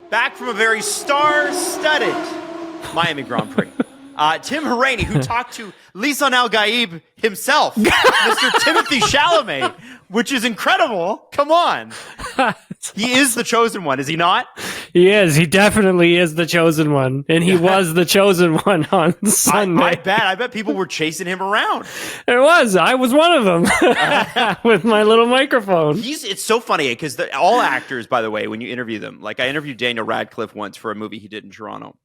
back from a very star-studded Miami Grand Prix. Tim Hauraney, who talked to Lisan Al Gaib himself, Mr. Timothy Chalamet, which is incredible. Come on. He is the chosen one, is he not? He is. He definitely is the chosen one. And he was the chosen one on Sunday. I bet people were chasing him around. It was. I was one of them with my little microphone. It's so funny because all actors, by the way, when you interview them, like I interviewed Daniel Radcliffe once for a movie he did in Toronto.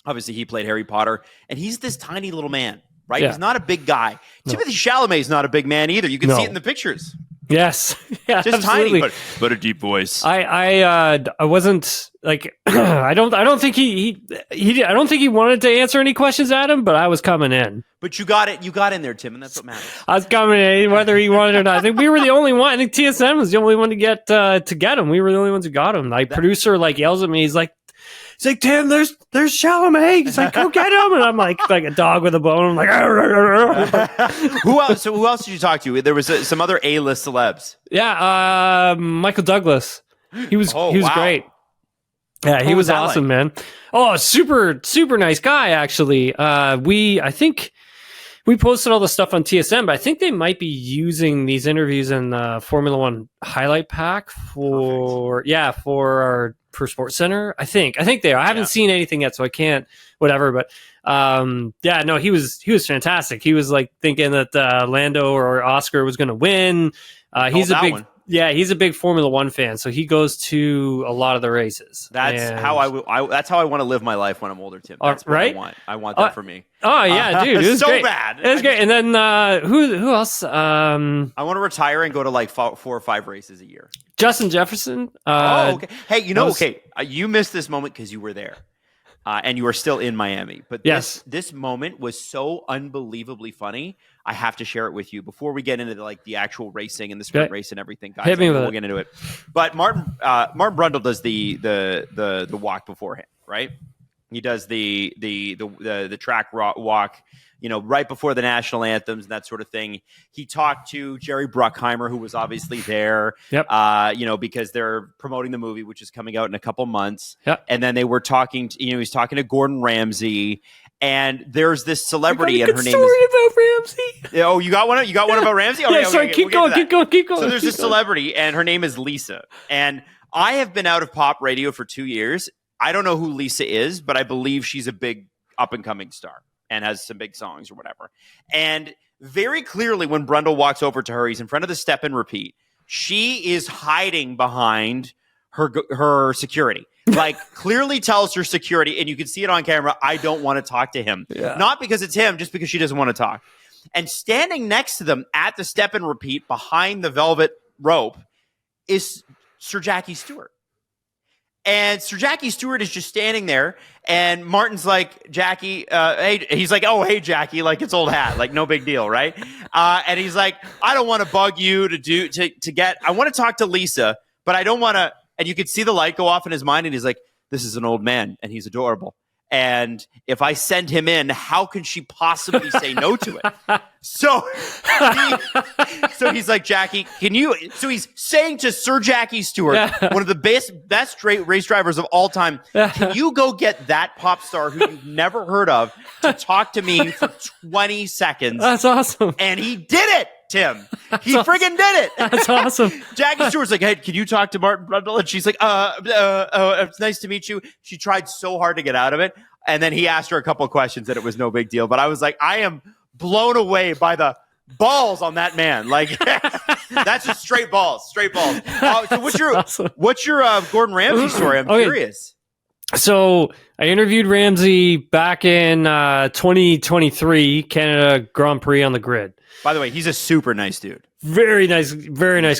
Obviously, he played Harry Potter, and he's this tiny little man, right? Yeah. He's not a big guy. No. Timothy Chalamet is not a big man either. You can see it in the pictures. Yes, yeah, just absolutely. Tiny, but a deep voice. I wasn't like I don't think he I don't think he wanted to answer any questions at him, but I was coming in. But you got it. You got in there, Tim, and that's what matters. I was coming in, whether he wanted it or not. I think we were the only one. I think TSN was the only one to get him. We were the only ones who got him. Like producer yells at me. He's like, Tim, there's Chalamet. He's like, go get him. And I'm like a dog with a bone. I'm like, Who else? So who else did you talk to? There was some other A-list celebs. Yeah, Michael Douglas. He was great. Yeah, he was awesome, man. Oh, super nice guy. Actually, I think we posted all the stuff on TSN, but I think they might be using these interviews in the Formula One highlight pack for Sports Center. I think they are. I haven't seen anything yet, so I can't. Whatever, but he was fantastic. He was like thinking that Lando or Oscar was going to win. He's a big Formula One fan, so he goes to a lot of the races. That's how I want to live my life when I'm older, Tim. That's what right? I want that for me. Oh yeah, dude, it was so great. bad. It was great. And then who else? I want to retire and go to like 4 or 5 races a year. Justin Jefferson. Okay. Hey, you missed this moment because you were there. And you are still in Miami. But this moment was so unbelievably funny. I have to share it with you before we get into the actual racing and the sprint race and everything, guys. Hit me with we'll get into it. But Martin Brundle does the walk beforehand, right? He does the track walk, right before the national anthems and that sort of thing. He talked to Jerry Bruckheimer, who was obviously there, because they're promoting the movie, which is coming out in a couple months. Yep. And then they were talking, he's talking to Gordon Ramsay. And there's this celebrity, and her name is about Ramsey. Oh, you got one? You got one about Ramsey? Okay, sorry, keep going. So there's this celebrity, and her name is Lisa. And I have been out of pop radio for 2 years. I don't know who Lisa is, but I believe she's a big up-and-coming star and has some big songs or whatever. And very clearly, when Brundle walks over to her, he's in front of the step and repeat. She is hiding behind her security. Like, clearly tells her security, and you can see it on camera, I don't want to talk to him. Yeah. Not because it's him, just because she doesn't want to talk. And standing next to them at the step and repeat behind the velvet rope is Sir Jackie Stewart. And Sir Jackie Stewart is just standing there, and Martin's like, Jackie, hey, he's like, oh, hey, Jackie, like it's old hat, like no big deal, right? And he's like, I don't want to bug you I want to talk to Lisa, but I don't want to. And you could see the light go off in his mind, and he's like, this is an old man, and he's adorable. And if I send him in, how can she possibly say no to it? So he's like, Jackie, can you? So he's saying to Sir Jackie Stewart, one of the best race drivers of all time, can you go get that pop star who you've never heard of to talk to me for 20 seconds? That's awesome. And he did it, Tim. He friggin' did it. That's awesome. Jackie Stewart's like, hey, can you talk to Martin Brundle? And she's like, it's nice to meet you. She tried so hard to get out of it. And then he asked her a couple of questions and it was no big deal. But I was like, I am blown away by the balls on that man. Like, that's just straight balls. So what's your Gordon Ramsay story? I'm curious. So I interviewed Ramsay back in 2023 Canada Grand Prix on the grid. By the way, he's a super nice dude. Very nice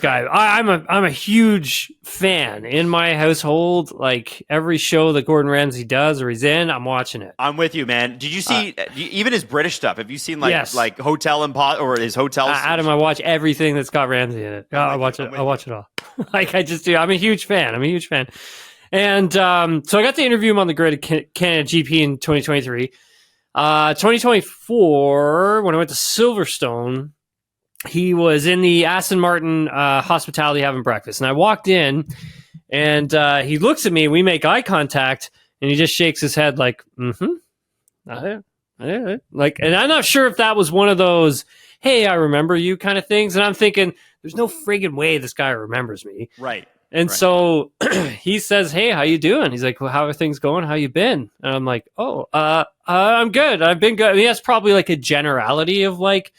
guy. I'm a huge fan in my household. Like every show that Gordon Ramsay does or he's in, I'm watching it. I'm with you, man. Did you see even his British stuff? Have you seen like Hotel or his hotel? Adam, I watch everything that's got Ramsay in it. I watch it all. Like I just do. I'm a huge fan. And so I got to interview him on the grid at Canada GP in 2023. 2024, when I went to Silverstone, he was in the Aston Martin hospitality having breakfast. And I walked in, And he looks at me, we make eye contact, and he just shakes his head like, like, and I'm not sure if that was one of those, hey, I remember you kind of things. And I'm thinking, there's no friggin' way this guy remembers me. Right. And so he says, hey, how you doing? He's like, well, how are things going? How you been? And I'm like, I'm good. I've been good. I mean, that's probably like a generality of like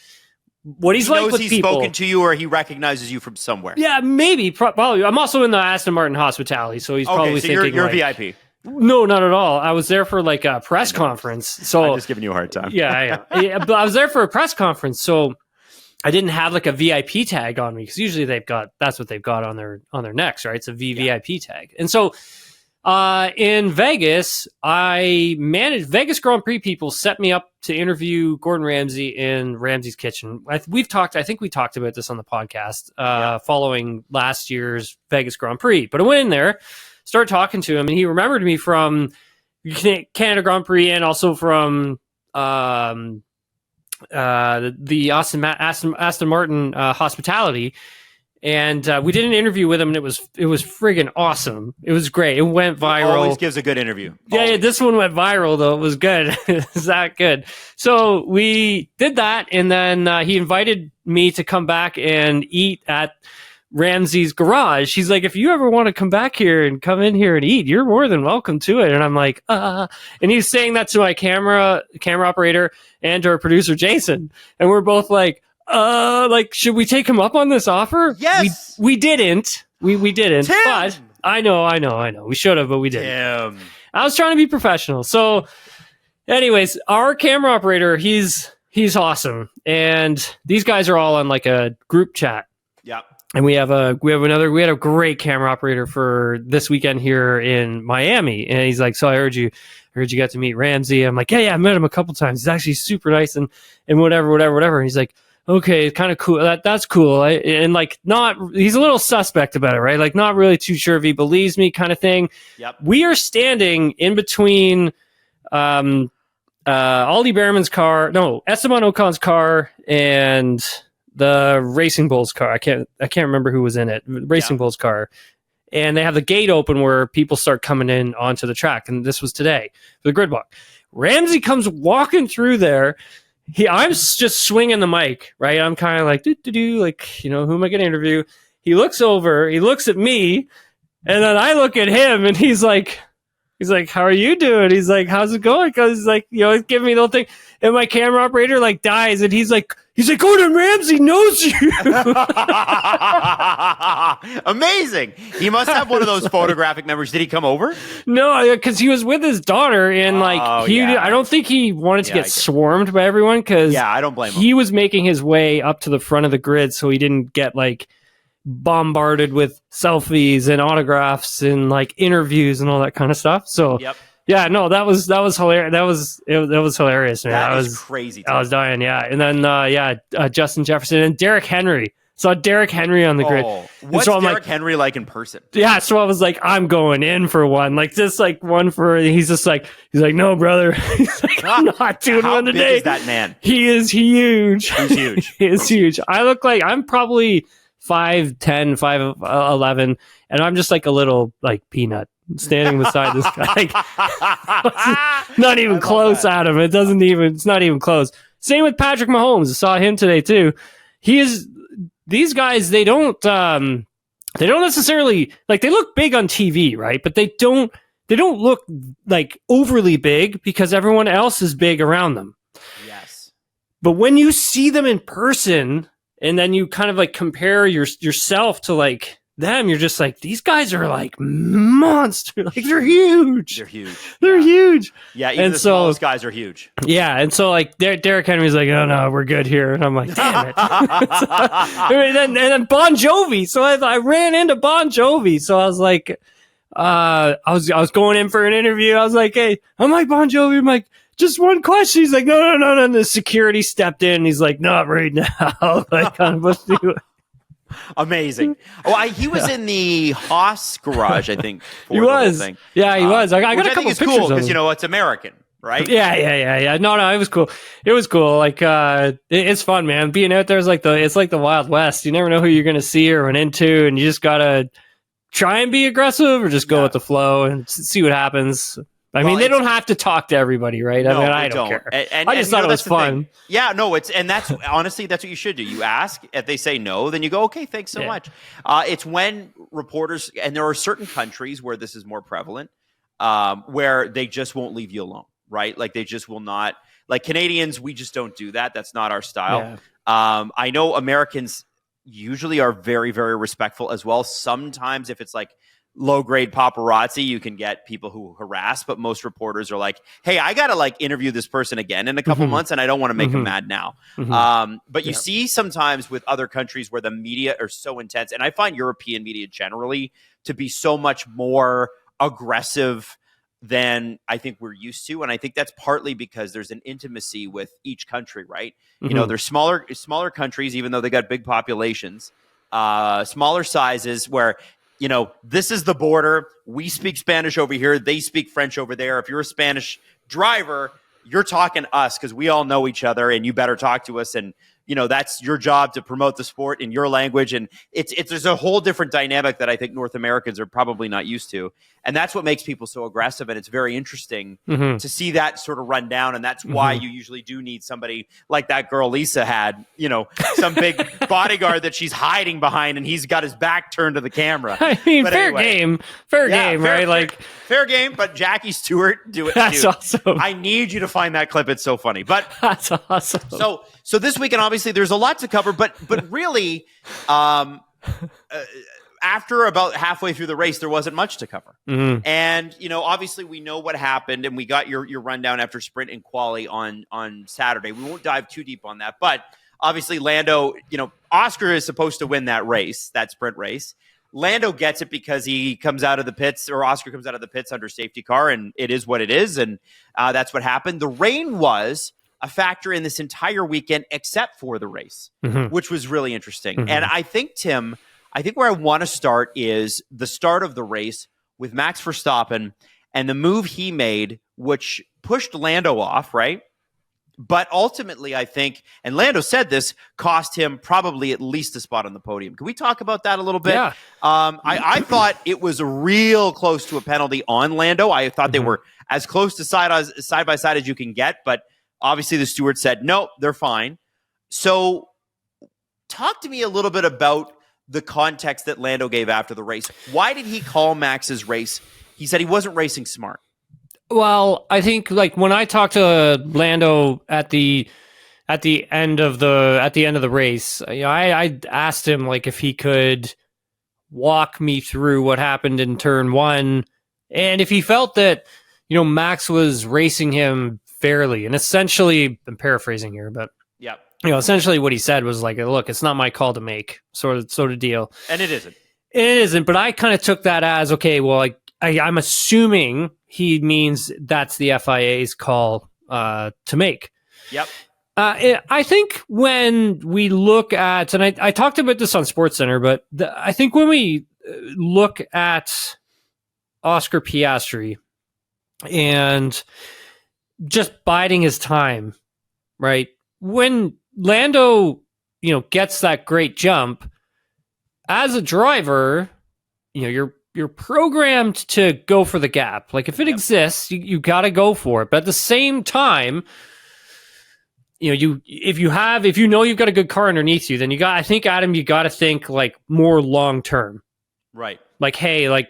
what he's like with he's people. Spoken to you, or he recognizes you from somewhere. Yeah, maybe. Probably. I'm also in the Aston Martin hospitality, so he's probably so thinking you're like, VIP. No, not at all. I was there for like a press conference. So I'm just giving you a hard time. Yeah. But I was there for a press conference, so I didn't have like a VIP tag on me because usually that's what they've got on their necks, right? It's a VVIP tag. And so in Vegas, I managed Vegas Grand Prix people set me up to interview Gordon Ramsay in Ramsay's kitchen. I think we talked about this on the podcast following last year's Vegas Grand Prix. But I went in there, started talking to him, and he remembered me from Canada Grand Prix and also from the Aston Martin hospitality, and we did an interview with him, and it was friggin' awesome. It was great. It went viral. He always gives a good interview. Yeah, this one went viral though. It was good. It's that good. So we did that, and then he invited me to come back and eat at Ramsay's garage. He's like, if you ever want to come back here and come in here and eat, you're more than welcome to it. And I'm like, and he's saying that to my camera operator and to our producer Jason, and we're both like, should we take him up on this offer? Yes. We didn't. We didn't. Tim! But I know. We should have, but we didn't. I was trying to be professional. So anyways, our camera operator, he's awesome, and these guys are all on like a group chat. Yeah. And we had a great camera operator for this weekend here in Miami. And he's like, so I heard you got to meet Ramsay. I'm like, yeah, I met him a couple times. He's actually super nice and whatever. And he's like, okay, kind of cool. That's cool. He's a little suspect about it, right? Like not really too sure if he believes me kind of thing. Yep. We are standing in between, Ollie Behrman's car, Esteban Ocon's car, and the Racing Bulls car. I can't remember who was in it. Racing Bulls car. And they have the gate open where people start coming in onto the track. And this was today for the grid walk. Ramsay comes walking through there. I'm just swinging the mic, right? I'm kind of like, like, who am I going to interview? He looks over, he looks at me, and then I look at him, and he's like, how are you doing? He's like, how's it going? Because he's like, he's giving me the whole thing. And my camera operator like dies, and he's like, Gordon Ramsay knows you. Amazing. He must have one of those photographic memories. Did he come over? No, because he was with his daughter, and I don't think he wanted to get swarmed by everyone. Because I don't blame him. He was making his way up to the front of the grid, so he didn't get like bombarded with selfies and autographs and like interviews and all that kind of stuff. So yeah, no, that was hilarious. That was hilarious, man. That was crazy. I was dying. Yeah. And then Justin Jefferson and Derrick Henry. Saw Derrick Henry on the grid. What's Derrick Henry like in person? Yeah, so I was like, I'm going in for one. Like just like one for he's like, no, brother. He's like, I'm not doing one today. How big is that man? He is huge. He's huge. He is huge. I look like I'm probably 5'10", 5'11", and I'm just like a little like peanut standing beside this guy. Like, not even close, Adam. It's not even close. Same with Patrick Mahomes. I saw him today too. These guys, they don't necessarily like, they look big on TV, right? But they don't look like overly big because everyone else is big around them. Yes. But when you see them in person, and then you kind of like compare yourself to like them, you're just like, these guys are like monsters. Like they're huge. They're huge. Yeah, even the smallest guys are huge. Yeah, and so like Derrick Henry's like, oh no, we're good here. And I'm like, damn it. and then Bon Jovi. So I ran into Bon Jovi. So I was like, I was going in for an interview. I was like, hey, I'm like Bon Jovi. I'm like, just one question. He's like, no. And the security stepped in. He's like, not right now. Like, let's do it. Amazing. He was in the Haas garage, I think. He was. Yeah, he was. I got a couple pictures cool because it's American, right? Yeah. No, it was cool. It was cool. Like, it's fun, man. Being out there is like it's like the Wild West. You never know who you're gonna see or run into, and you just gotta try and be aggressive or just go with the flow and see what happens? I mean, they don't have to talk to everybody, right? No, I mean, I don't care. I just thought it was fun. Yeah, no, and that's honestly, that's what you should do. You ask. If they say no, then you go, okay, thanks so much. It's when reporters, and there are certain countries where this is more prevalent, where they just won't leave you alone, right? Like they just will not. Like Canadians, we just don't do that. That's not our style. Yeah. I know Americans usually are very, very respectful as well. Sometimes if it's like low-grade paparazzi, you can get people who harass, but most reporters are like, hey, I got to like interview this person again in a couple months, and I don't want to make them mad now. But you see sometimes with other countries where the media are so intense, and I find European media generally to be so much more aggressive than I think we're used to. And I think that's partly because there's an intimacy with each country, right? You know, they're smaller countries, even though they got big populations, smaller sizes where, you know, this is the border. We speak Spanish over here. They speak French over there. If you're a Spanish driver, you're talking to us because we all know each other and you better talk to us. And, you know, that's your job to promote the sport in your language. And there's a whole different dynamic that I think North Americans are probably not used to. And that's what makes people so aggressive. And it's very interesting to see that sort of run down. And that's why you usually do need somebody like that girl Lisa had, you know, some big bodyguard that she's hiding behind and he's got his back turned to the camera. I mean, but fair game, right? Like fair game, but Jackie Stewart, do it. That's awesome. I need you to find that clip. It's so funny. But that's awesome. So this weekend, obviously, there's a lot to cover, but really, after about halfway through the race, there wasn't much to cover. And, you know, obviously we know what happened and we got your rundown after sprint and quali on Saturday. We won't dive too deep on that, but obviously Lando, you know, Oscar is supposed to win that race, that sprint race. Lando gets it because he comes out of the pits, or Oscar comes out of the pits under safety car, and it is what it is. And that's what happened. The rain was a factor in this entire weekend except for the race, which was really interesting. And I think, Tim, where I want to start is the start of the race with Max Verstappen and the move he made, which pushed Lando off, right? But ultimately, I think, and Lando said this, cost him probably at least a spot on the podium. Can we talk about that a little bit? Yeah. I thought it was real close to a penalty on Lando. I thought they were as close to side by side as you can get, but obviously the steward said, no, they're fine. So talk to me a little bit about the context that Lando gave after the race. Why did he call Max's race? He said he wasn't racing smart. Well, I think like when I talked to Lando at the end of the race, you know, I asked him like if he could walk me through what happened in turn one, and if he felt that, you know, Max was racing him fairly. And essentially, I'm paraphrasing here, but yeah, you know, essentially what he said was like, "Look, it's not my call to make," sort of deal. And it isn't. It isn't. But I kind of took that as okay. Well, like I'm assuming he means that's the FIA's call to make. Yep. I think when we look at, and I talked about this on SportsCenter, but I think when we look at Oscar Piastri and just biding his time, right? When Lando, you know, gets that great jump, as a driver, you know, you're programmed to go for the gap. Like if it exists, you got to go for it. But at the same time, you know, if you know you've got a good car underneath you, then I think, Adam, you got to think like more long term, right? Like, hey, like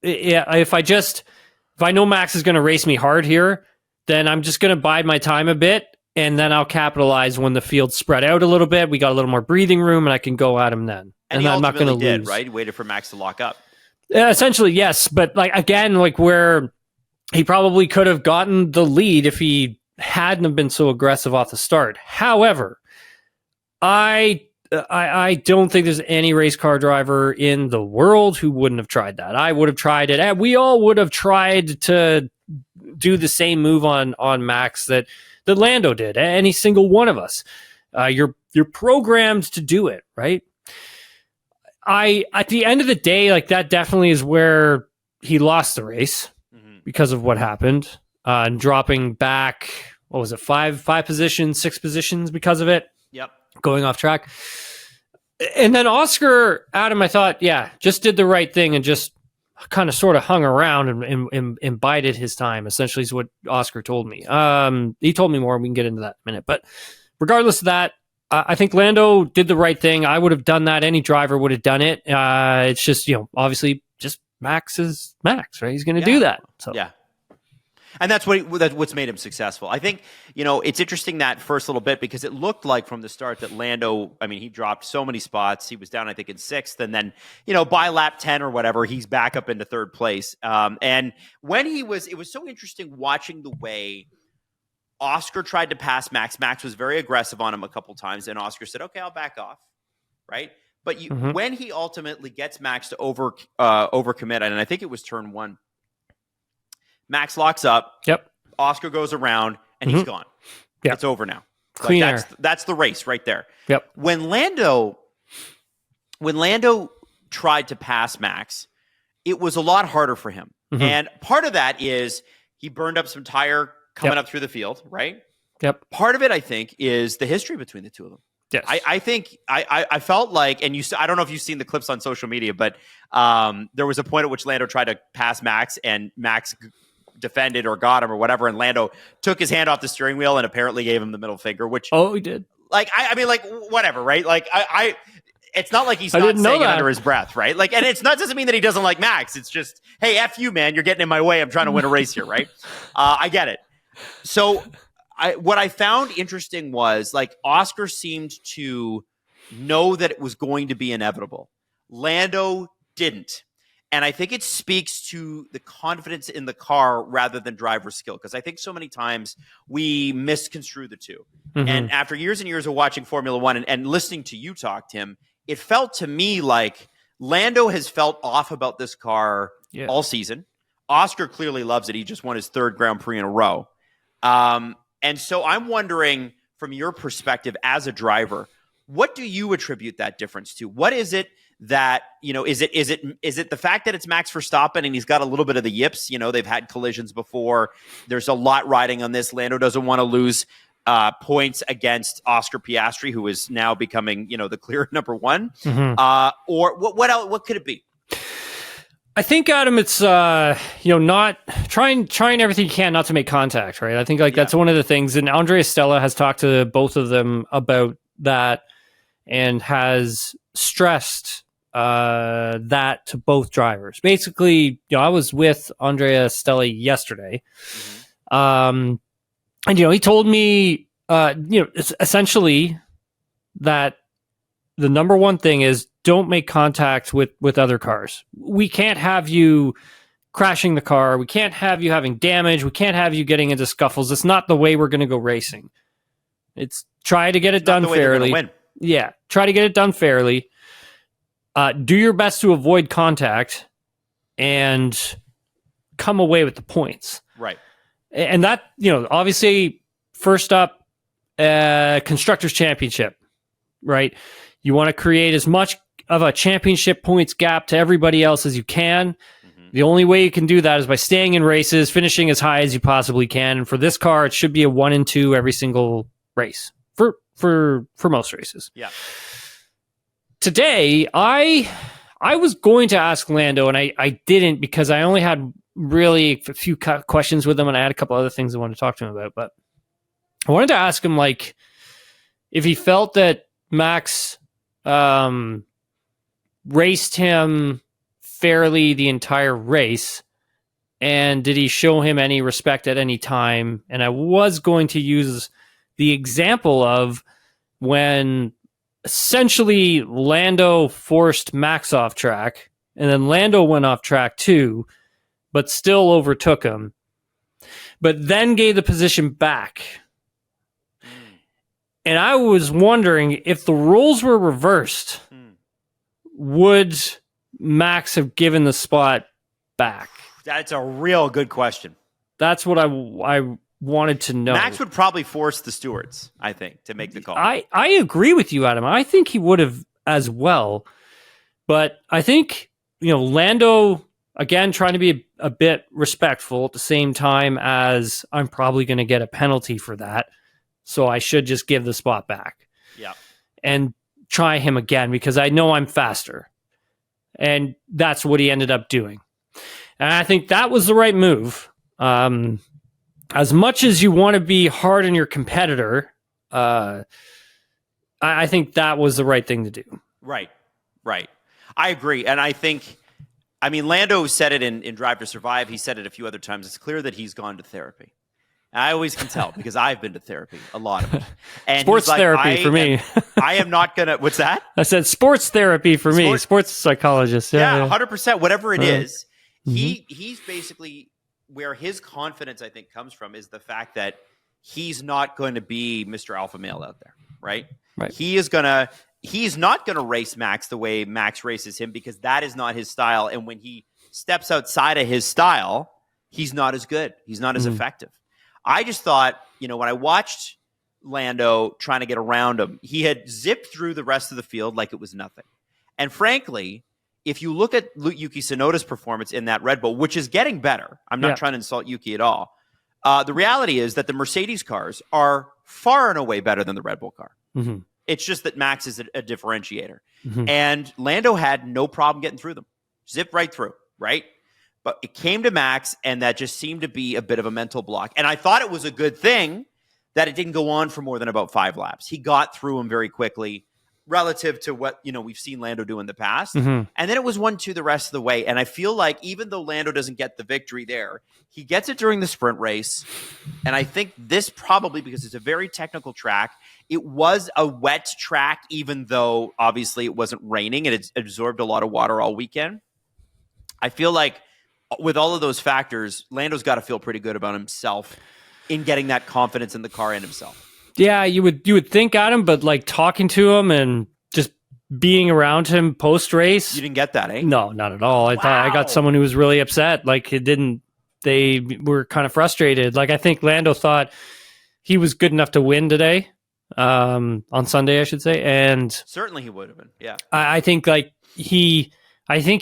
if I know Max is going to race me hard here, then I'm just going to bide my time a bit, and then I'll capitalize when the field's spread out a little bit. We got a little more breathing room, and I can go at him then. And I'm not going to lose. Right? He waited for Max to lock up. Essentially, yes. But like again, like where he probably could have gotten the lead if he hadn't have been so aggressive off the start. However, I don't think there's any race car driver in the world who wouldn't have tried that. I would have tried it. And we all would have tried to do the same move on Max that Lando did. Any single one of us. You're programmed to do it, right? At the end of the day, like that definitely is where he lost the race because of what happened. And dropping back, what was it, 5 positions, 6 positions because of it? Yep. Going off track. And then Oscar, Adam, I thought, just did the right thing and just kind of sort of hung around and bided his time, essentially is what Oscar told me. He told me more, and we can get into that in a minute. But regardless of that, I think Lando did the right thing. I would have done that. Any driver would have done it. It's just, obviously just Max is Max, right? He's going to do that. So yeah. And that's what's made him successful. I think, it's interesting that first little bit, because it looked like from the start that Lando, he dropped so many spots. He was down, I think, in 6th. And then, by lap 10 or whatever, he's back up into 3rd place. And when it was so interesting watching the way Oscar tried to pass Max. Max was very aggressive on him a couple times. And Oscar said, okay, I'll back off. Right. But when he ultimately gets Max to overcommit, and I think it was turn 1, Max locks up. Yep. Oscar goes around, and he's gone. Yep. It's over now. Clean air. That's the race right there. Yep. When Lando tried to pass Max, it was a lot harder for him. And part of that is he burned up some tire coming up through the field, right? Yep. Part of it, I think, is the history between the two of them. Yes. I think I felt like, and I don't know if you've seen the clips on social media, but there was a point at which Lando tried to pass Max, and Max defended or got him or whatever, and Lando took his hand off the steering wheel and apparently gave him the middle finger, which he did. Like whatever, right? Like it's not like he's not saying it under his breath, right? Like, and it's not doesn't mean that he doesn't like Max. It's just, hey, F you, man, you're getting in my way. I'm trying to win a race here, right? I get it. So what I found interesting was, like, Oscar seemed to know that it was going to be inevitable. Lando didn't. And I think it speaks to the confidence in the car rather than driver skill, because I think so many times we misconstrue the two. And after years and years of watching Formula One and listening to you talk, Tim, it felt to me like Lando has felt off about this car all season. Oscar clearly loves it. He just won his 3rd Grand Prix in a row. And so I'm wondering, from your perspective as a driver, what do you attribute that difference to? What is it that, is it the fact that it's Max Verstappen and he's got a little bit of the yips? They've had collisions before. There's a lot riding on this. Lando doesn't want to lose points against Oscar Piastri, who is now becoming, the clear number 1. Or what else? What could it be? I think, Adam, it's not trying everything you can not to make contact, right? I think that's one of the things, and Andrea Stella has talked to both of them about that and has stressed that to both drivers. Basically, I was with Andrea Stella yesterday, and he told me, it's essentially that the number one thing is don't make contact with other cars. We can't have you crashing the car. We can't have you having damage. We can't have you getting into scuffles. It's not the way we're going to go racing. It's try to get it done fairly. Yeah, try to get it done fairly. Do your best to avoid contact and come away with the points. Right. And that, obviously, first up, Constructors' Championship, right? You want to create as much of a championship points gap to everybody else as you can. The only way you can do that is by staying in races, finishing as high as you possibly can. And for this car, it should be a 1 and 2 every single race for most races. Yeah. Today, I was going to ask Lando, and I didn't, because I only had really a few questions with him, and I had a couple other things I wanted to talk to him about. But I wanted to ask him, like, if he felt that Max raced him fairly the entire race, and did he show him any respect at any time? And I was going to use the example of when essentially Lando forced Max off track, and then Lando went off track too, but still overtook him, but then gave the position back. And I was wondering, if the roles were reversed, would Max have given the spot back? That's a real good question. That's what I wanted to know. Max would probably force the stewards, I think, to make the call. I agree with you, Adam. I think he would have as well. But I think, Lando, again, trying to be a bit respectful at the same time as I'm probably going to get a penalty for that. So I should just give the spot back. Yeah. And try him again because I know I'm faster. And that's what he ended up doing. And I think that was the right move. As much as you want to be hard on your competitor, I think that was the right thing to do. Right. I agree. And I think, Lando said it in Drive to Survive. He said it a few other times. It's clear that he's gone to therapy. And I always can tell because I've been to therapy, a lot of it. And sports therapy for me. I am not going to, what's that? I said sports therapy for me, sports psychologist. Yeah, 100%, whatever it is. He's basically, where his confidence, I think, comes from is the fact that he's not going to be Mr. Alpha Male out there, right? He's not going to race Max the way Max races him because that is not his style. And when he steps outside of his style, he's not as good. He's not as effective. I just thought, when I watched Lando trying to get around him, he had zipped through the rest of the field like it was nothing. And frankly, if you look at Yuki Tsunoda's performance in that Red Bull, which is getting better, I'm not trying to insult Yuki at all. The reality is that the Mercedes cars are far and away better than the Red Bull car. It's just that Max is a differentiator. And Lando had no problem getting through them. Zipped right through, right? But it came to Max, and that just seemed to be a bit of a mental block. And I thought it was a good thing that it didn't go on for more than about 5 laps. He got through him very quickly relative to what we've seen Lando do in the past. And then it was 1-2 the rest of the way. And I feel like even though Lando doesn't get the victory there, he gets it during the sprint race. And I think this probably, because it's a very technical track, it was a wet track, even though obviously it wasn't raining and it absorbed a lot of water all weekend. I feel like with all of those factors, Lando's got to feel pretty good about himself in getting that confidence in the car and himself. Yeah, you would think, Adam, but like talking to him and just being around him post race, you didn't get that, eh? No, not at all. I thought I got someone who was really upset. Like they were kind of frustrated. Like I think Lando thought he was good enough to win today, on Sunday, I should say, and certainly he would have been. Yeah, I think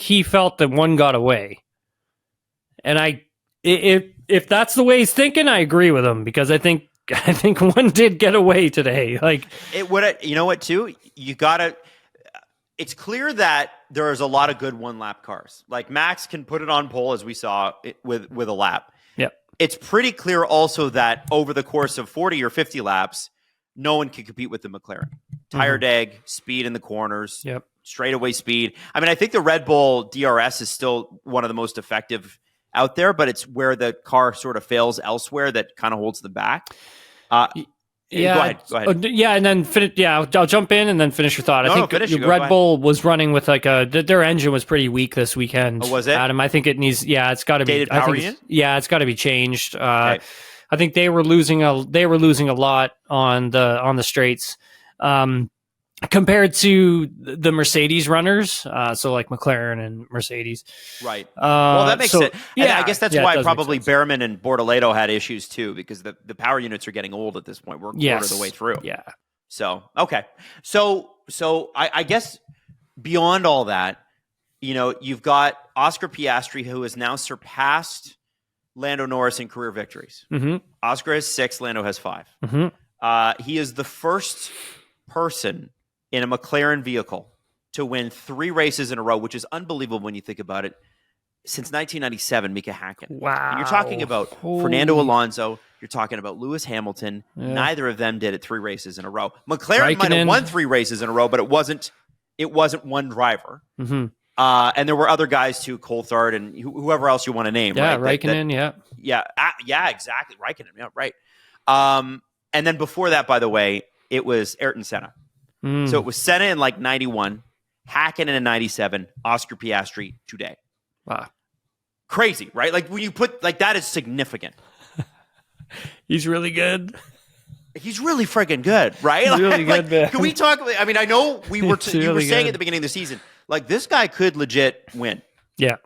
he felt that one got away. And if that's the way he's thinking, I agree with him because I think one did get away today. Like it would. You know what? Too, you gotta. It's clear that there is a lot of good 1-lap cars. Like Max can put it on pole, as we saw with a lap. Yep. It's pretty clear also that over the course of 40 or 50 laps, no one can compete with the McLaren. Tire deg, speed in the corners. Yep. Straightaway speed. I think the Red Bull DRS is still one of the most effective out there, but it's where the car sort of fails elsewhere that kind of holds them back. Go ahead. Yeah, and then I'll jump in and then finish your thought. I think Red Bull was running with their engine was pretty weak this weekend. Oh, was it? Adam, I think it needs. Yeah, it's got to be. It's got to be changed. Okay. I think they were losing a lot on the straights. Compared to the Mercedes runners, so like McLaren and Mercedes. Right. Well, that makes sense. Yeah, I guess that's why probably Behrman and Bortoleto had issues too, because the power units are getting old at this point. We're quarter of the way through. Yeah. So, okay. So I guess beyond all that, you've got Oscar Piastri, who has now surpassed Lando Norris in career victories. Oscar has 6, Lando has 5. He is the first person in a McLaren vehicle to win 3 races in a row, which is unbelievable when you think about it, since 1997, Mika Hakkinen. Wow. And you're talking about Fernando Alonso. You're talking about Lewis Hamilton. Yeah. Neither of them did it 3 races in a row. McLaren might have won 3 races in a row, but it wasn't one driver. And there were other guys too, Coulthard and whoever else you want to name. Yeah, right? Raikkonen, yeah, exactly. Raikkonen, yeah, right. And then before that, by the way, it was Ayrton Senna. So it was Senna in 91, Hakkinen in 97, Oscar Piastri today. Wow. Crazy, right? Like when you put that is significant. He's really good. He's really freaking good, right? He's really good, man. Can we talk? I know you were saying at the beginning of the season, this guy could legit win. Yeah,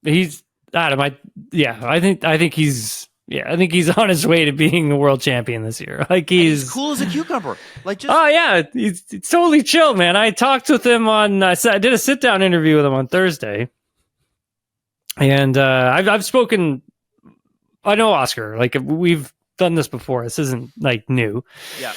he's Adam. I think he's on his way to being a world champion this year. He's cool as a cucumber. He's totally chill, man. I talked with him I did a sit down interview with him on Thursday, and I've spoken. I know Oscar. We've done this before. This isn't new. Yeah.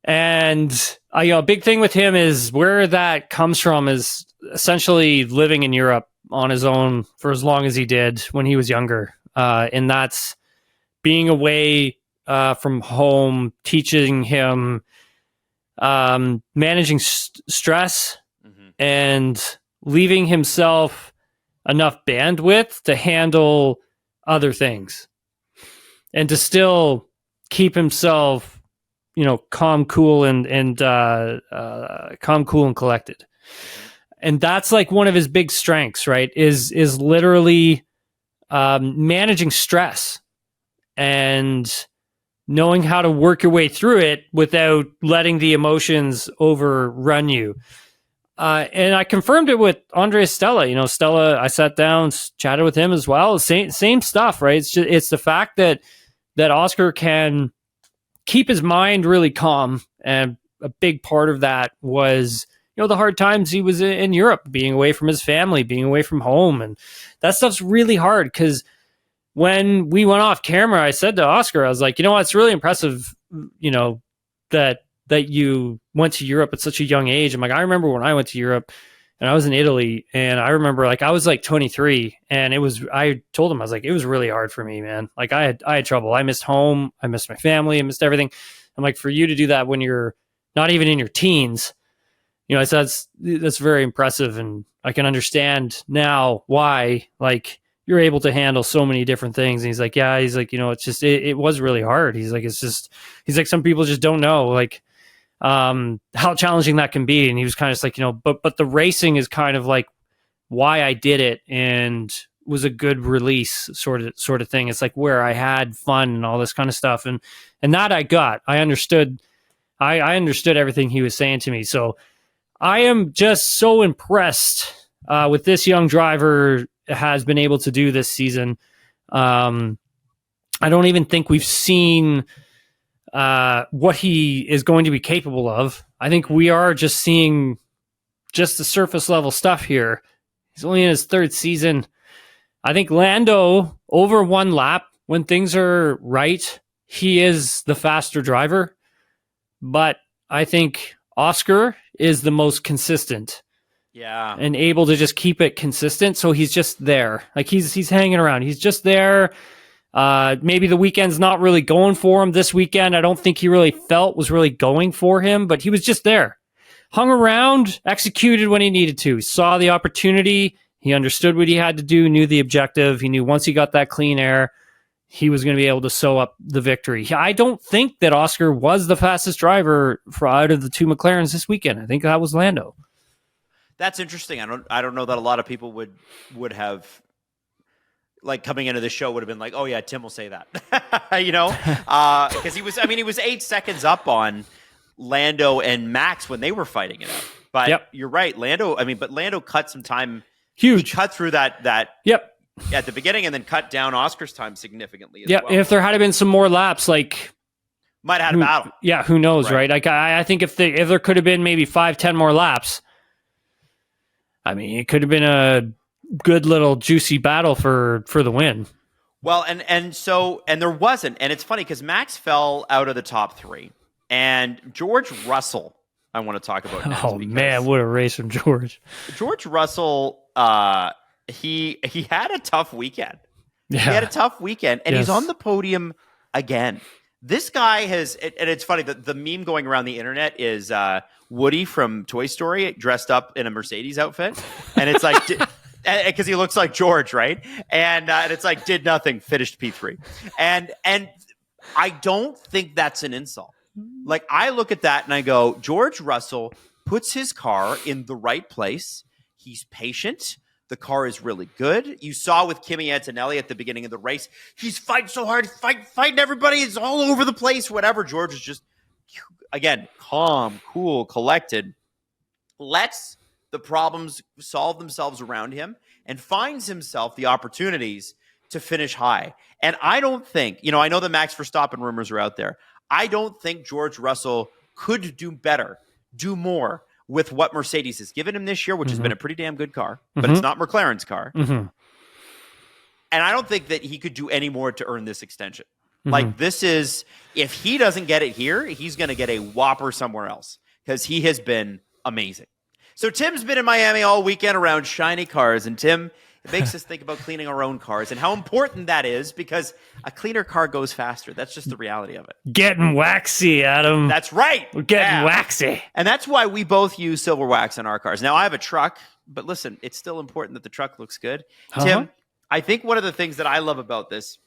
And a big thing with him is where that comes from is essentially living in Europe on his own for as long as he did when he was younger. And that's being away from home, teaching him managing stress and leaving himself enough bandwidth to handle other things and to still keep himself, calm, cool, and collected. And that's like one of his big strengths, right? Is literally managing stress and knowing how to work your way through it without letting the emotions overrun you. And I confirmed it with Andrea Stella. Stella, I sat down, chatted with him as well. Same stuff, right? It's the fact that Oscar can keep his mind really calm, and a big part of that was the hard times he was in Europe, being away from his family, being away from home, and that stuff's really hard. Because when we went off camera, I said to Oscar, I was like, it's really impressive, that you went to Europe at such a young age. I'm like, I remember when I went to Europe and I was in Italy, and I remember I was 23, and I told him, I was like, it was really hard for me, man. Like I had trouble. I missed home. I missed my family. I missed everything. I'm like, for you to do that when you're not even in your teens, I said, that's very impressive. And I can understand now why, you're able to handle so many different things. And he's like, yeah, he's like, it's just, it was really hard. He's like, some people just don't know, how challenging that can be. And he was kind of just like, but the racing is kind of like why I did it, and was a good release sort of thing. It's like where I had fun and all this kind of stuff. And that I understood everything he was saying to me. So I am just so impressed with this young driver has been able to do this season. I don't even think we've seen what he is going to be capable of. I think we are just seeing just the surface level stuff here. He's only in his third season. I think Lando, over one lap, when things are right, he is the faster driver. But I think Oscar is the most consistent. Yeah. And able to just keep it consistent. So he's just there. He's hanging around. He's just there. Maybe the weekend's not really going for him this weekend. I don't think he really felt was really going for him, but he was just there. Hung around, executed when he needed to. Saw the opportunity. He understood what he had to do, knew the objective. He knew once he got that clean air, he was going to be able to sew up the victory. I don't think that Oscar was the fastest driver out of the two McLarens this weekend. I think that was Lando. That's interesting. I don't know that a lot of people would have, coming into the show would have been like, oh yeah, Tim will say that, because he was 8 seconds up on Lando and Max when they were fighting it out. But You're right, Lando cut some time. Huge. He cut through that. Yep. At the beginning, and then cut down Oscar's time significantly as well. If there had been some more laps, might have had a battle. Yeah, who knows, right? I think if there could have been maybe 5-10 more laps, it could have been a good little juicy battle for the win. Well, and there wasn't, and it's funny because Max fell out of the top three, and George Russell, I want to talk about next. Oh man, what a race from George! George Russell, he had a tough weekend. Yeah. He had a tough weekend, and he's on the podium again. This guy has, and it's funny, the meme going around the internet is Woody from Toy Story dressed up in a Mercedes outfit. And it's like, because he looks like George, right? And it's like, did nothing, finished P3. And I don't think that's an insult. I look at that and I go, George Russell puts his car in the right place. He's patient. The car is really good. You saw with Kimi Antonelli at the beginning of the race. He's fighting so hard, fighting everybody. It's all over the place, whatever. George is just, again, calm, cool, collected. Lets the problems solve themselves around him and finds himself the opportunities to finish high. And I don't think, I know the Max Verstappen rumors are out there. I don't think George Russell could do better, do more with what Mercedes has given him this year, which has been a pretty damn good car, but it's not McLaren's car. And I don't think that he could do any more to earn this extension. Like, this is, if he doesn't get it here, he's going to get a whopper somewhere else because he has been amazing. So Tim's been in Miami all weekend around shiny cars. And Tim, it makes us think about cleaning our own cars and how important that is because a cleaner car goes faster. That's just the reality of it. Getting waxy, Adam. That's right. We're getting waxy. And that's why we both use silver wax on our cars. Now, I have a truck, but listen, it's still important that the truck looks good. Tim, I think one of the things that I love about this,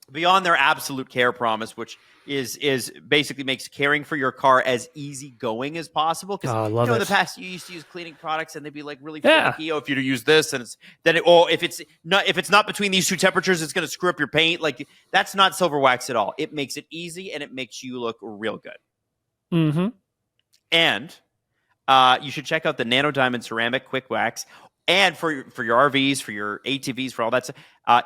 beyond their absolute care promise, which is basically makes caring for your car as easygoing as possible. Because in the past you used to use cleaning products and they'd be like really finicky. Oh, if you use this and if it's not between these two temperatures, it's going to screw up your paint. Like, that's not silver wax at all. It makes it easy and it makes you look real good. Mm-hmm. And you should check out the Nano Diamond Ceramic Quick Wax, and for your RVs, for your ATVs, for all that stuff,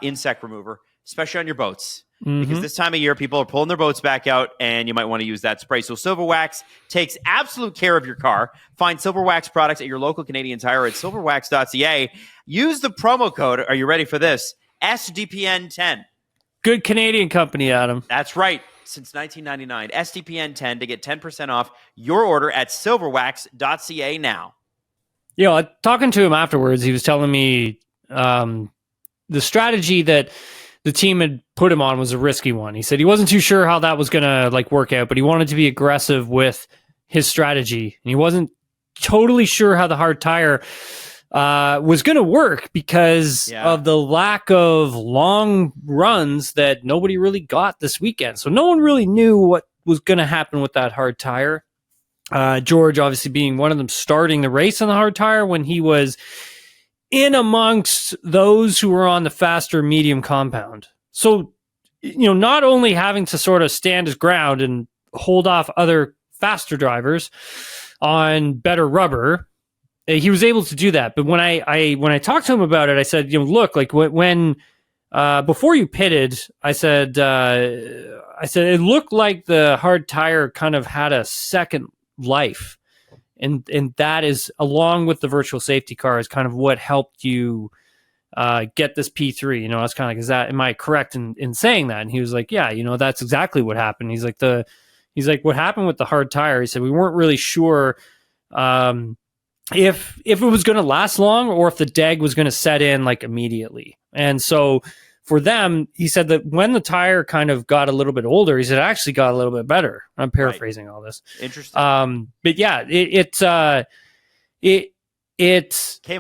insect remover, especially on your boats. Because this time of year, people are pulling their boats back out, and you might want to use that spray. So Silver Wax takes absolute care of your car. Find Silver Wax products at your local Canadian Tire at silverwax.ca. Use the promo code, are you ready for this? SDPN10. Good Canadian company, Adam. That's right. Since 1999, SDPN10 to get 10% off your order at silverwax.ca now. Talking to him afterwards, he was telling me the strategy that the team had put him on was a risky one. He said he wasn't too sure how that was going to work out, but he wanted to be aggressive with his strategy. And he wasn't totally sure how the hard tire was going to work because of the lack of long runs that nobody really got this weekend. So no one really knew what was going to happen with that hard tire. George obviously being one of them, starting the race on the hard tire when he was in amongst those who were on the faster medium compound. So, not only having to sort of stand his ground and hold off other faster drivers on better rubber, he was able to do that. But when I talked to him about it, I said, look, like when before you pitted, I said it looked like the hard tire kind of had a second life. And that is, along with the virtual safety car, is kind of what helped you get this P3. I was kind of like, am I correct in saying that? And he was like, yeah, that's exactly what happened. He's like, what happened with the hard tire? He said, we weren't really sure if it was going to last long or if the deg was going to set in like immediately. And so for them, he said that when the tire kind of got a little bit older, he said it actually got a little bit better. I'm paraphrasing all this. Interesting. But yeah, it came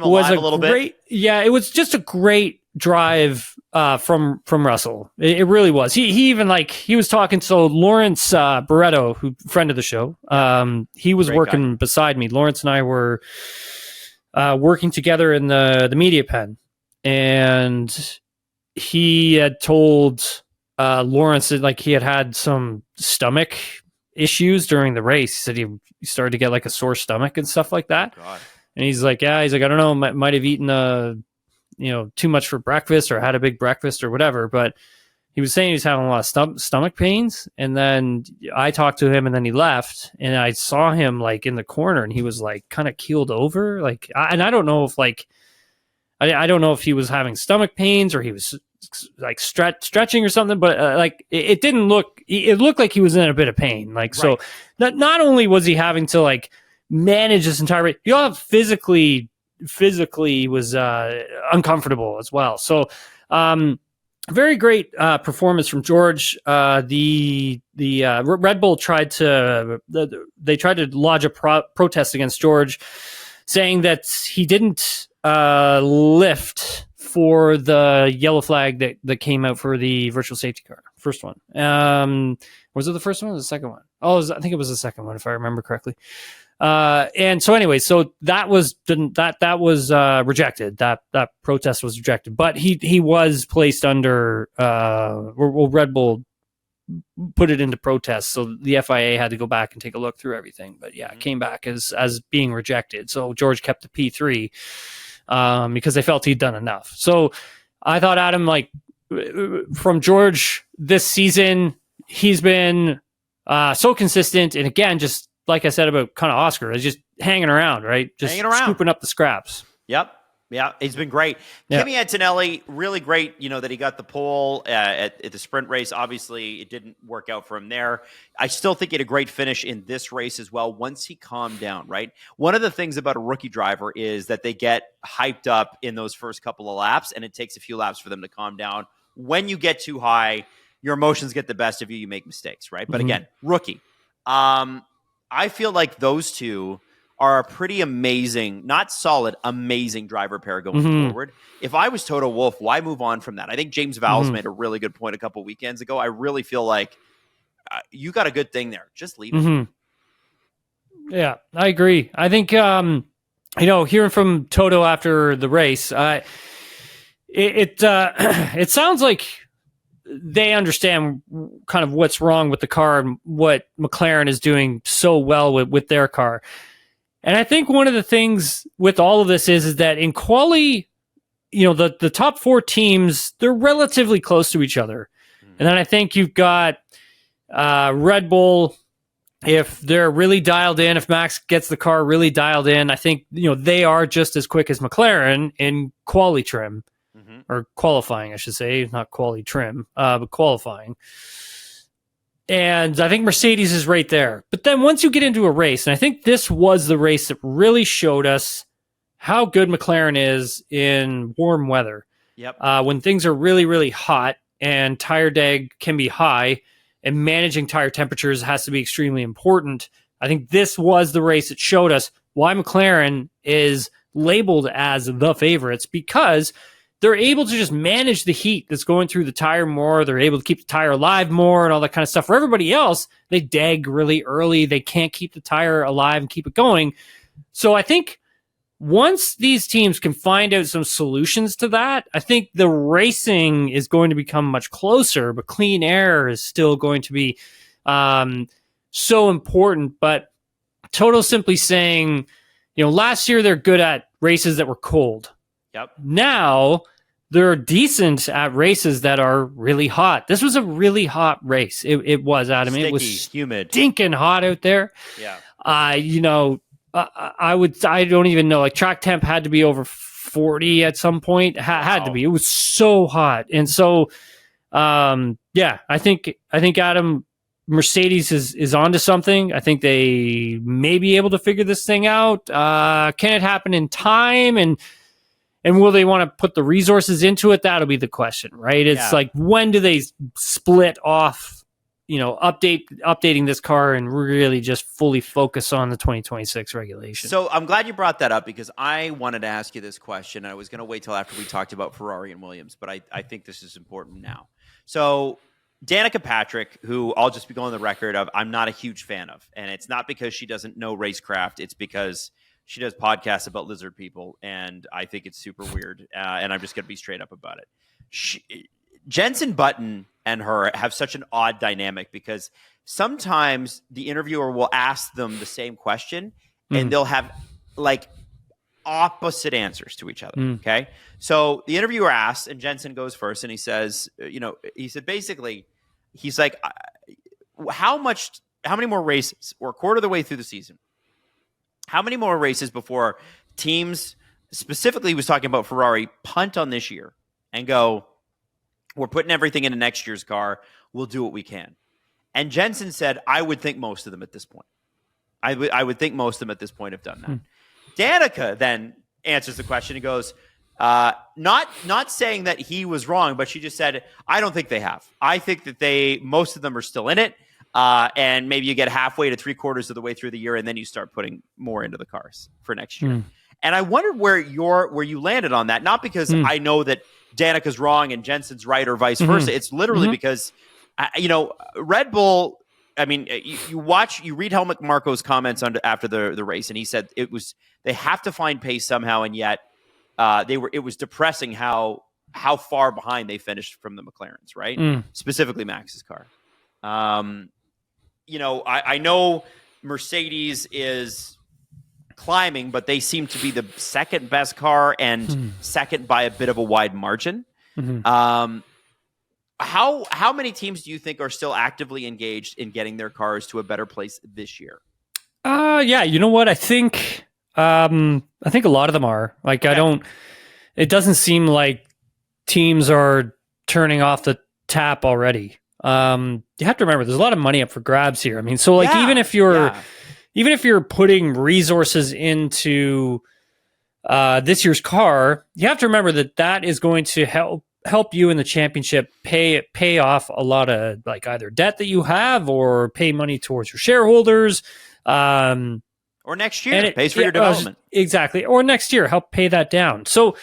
alive a little bit. Yeah, it was just a great drive from Russell. It really was. He even he was talking. So Lawrence Barretto, who friend of the show, he was working beside me. Lawrence and I were working together in the media pen, and he had told Lawrence that he had some stomach issues during the race. He said he started to get a sore stomach and stuff like that. God. And he's like, I don't know, might have eaten too much for breakfast or had a big breakfast or whatever. But he was saying he was having a lot of stomach pains. And then I talked to him, and then he left, and I saw him in the corner, and he was kind of keeled over. And I don't know if I don't know if he was having stomach pains or he was stretching or something, but it didn't look. It looked like he was in a bit of pain. So, not only was he having to manage this entire race, he also physically was uncomfortable as well. So, very great performance from George. The Red Bull tried to lodge a protest against George, saying that he didn't lift for the yellow flag that came out for the virtual safety car. First one. Was it the first one or the second one? I think it was the second one, if I remember correctly. And so anyway, so that was rejected. That protest was rejected, but he was placed under, Red Bull put it into protest. So the FIA had to go back and take a look through everything, but yeah, it came back as being rejected. So George kept the P3, because they felt he'd done enough. So I thought, Adam, from George this season, he's been so consistent. And again, just like I said about kind of Oscar, is just hanging around, right? Just scooping up the scraps. Yep. Yeah, he's been great. Yeah. Kimi Antonelli, really great, that he got the pole at the sprint race. Obviously, it didn't work out for him there. I still think he had a great finish in this race as well once he calmed down, right? One of the things about a rookie driver is that they get hyped up in those first couple of laps, and it takes a few laps for them to calm down. When you get too high, your emotions get the best of you. You make mistakes, right? But again, rookie. I feel like those two are a pretty amazing, not solid, amazing driver pair going forward. If I was Toto Wolff, why move on from that? I think James Vowles made a really good point a couple weekends ago. I really feel like you got a good thing there. Just leave it. Yeah, I agree. I think, hearing from Toto after the race, it sounds like they understand kind of what's wrong with the car and what McLaren is doing so well with their car. And I think one of the things with all of this is that in quali, the top 4 teams, they're relatively close to each other. And then I think you've got Red Bull, if they're really dialed in, if Max gets the car really dialed in, I think, they are just as quick as McLaren in quali trim. Or qualifying, I should say, not quali trim, but qualifying. And I think Mercedes is right there. But then once you get into a race, and I think this was the race that really showed us how good McLaren is in warm weather. Yep. When things are really, really hot and tire drag can be high and managing tire temperatures has to be extremely important. I think this was the race that showed us why McLaren is labeled as the favorites, because they're able to just manage the heat that's going through the tire more. They're able to keep the tire alive more and all that kind of stuff. For everybody else, they dag really early. They can't keep the tire alive and keep it going. So I think once these teams can find out some solutions to that, I think the racing is going to become much closer, but clean air is still going to be so important. But Toto simply saying, last year they're good at races that were cold. Yep. Now they're decent at races that are really hot. This was a really hot race. It was, Adam. Sticky, it was humid, stinking hot out there. Yeah. I don't even know. Like track temp had to be over 40 at some point. Had to be. It was so hot, and so I think Adam, Mercedes is onto something. I think they may be able to figure this thing out. Can it happen in time? And will they want to put the resources into it? That'll be the question, right? It's like, when do they split off, updating this car and really just fully focus on the 2026 regulation? So I'm glad you brought that up, because I wanted to ask you this question. I was going to wait till after we talked about Ferrari and Williams, but I think this is important now. So Danica Patrick, who I'll just be going on the record of, I'm not a huge fan of. And it's not because she doesn't know racecraft. It's because she does podcasts about lizard people, and I think it's super weird, and I'm just going to be straight up about it. Jenson Button and her have such an odd dynamic, because sometimes the interviewer will ask them the same question, and they'll have, like, opposite answers to each other, okay? So the interviewer asks, and Jenson goes first, and he says, basically, he's like, how many more races? We're a quarter of the way through the season. How many more races before teams, specifically he was talking about Ferrari, punt on this year and go, we're putting everything into next year's car, we'll do what we can? And Jenson said, I would think most of them at this point. I would think most of them at this point have done that. Danica then answers the question and goes, not saying that he was wrong, but she just said, I don't think they have. I think that most of them are still in it. And maybe you get halfway to 3/4 of the way through the year, and then you start putting more into the cars for next year. And I wondered where you landed on that. Not because I know that Danica's wrong and Jenson's right, or vice versa. It's literally because, Red Bull. I mean, you read Helmut Marko's comments after the race, and he said they have to find pace somehow, and yet it was depressing how far behind they finished from the McLarens, right? Specifically Max's car. I know Mercedes is climbing, but they seem to be the second best car and second by a bit of a wide margin. How many teams do you think are still actively engaged in getting their cars to a better place this year? Yeah, you know what? I think a lot of them are. Like, okay. it doesn't seem like teams are turning off the tap already. You have to remember there's a lot of money up for grabs here. I mean, so like even if you're putting resources into this year's car, you have to remember that is going to help you in the championship pay off a lot of like either debt that you have or pay money towards your shareholders. Or next year, it pays for your development. Exactly. Or next year, help pay that down. So,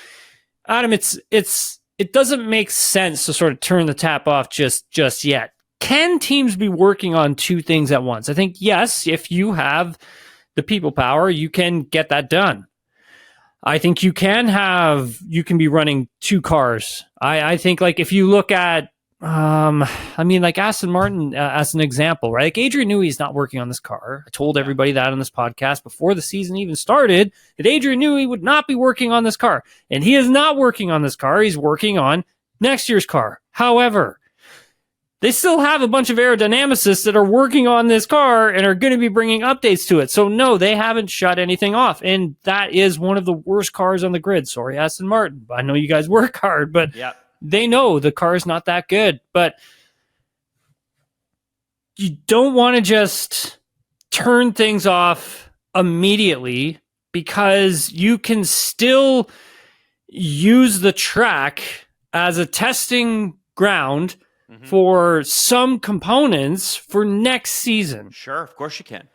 Adam, it doesn't make sense to sort of turn the tap off just yet. Can teams be working on two things at once? I think, yes, if you have the people power, you can get that done. I think you can be running two cars. I think like if you look at, like Aston Martin as an example, right? Like Adrian Newey is not working on this car. I told everybody that on this podcast before the season even started that Adrian Newey would not be working on this car. And he is not working on this car. He's working on next year's car. However, they still have a bunch of aerodynamicists that are working on this car and are going to be bringing updates to it. So no, they haven't shut anything off. And that is one of the worst cars on the grid. Sorry, Aston Martin. I know you guys work hard, but they know the car is not that good. But you don't want to just turn things off immediately because you can still use the track as a testing ground for some components for next season. Sure, of course you can.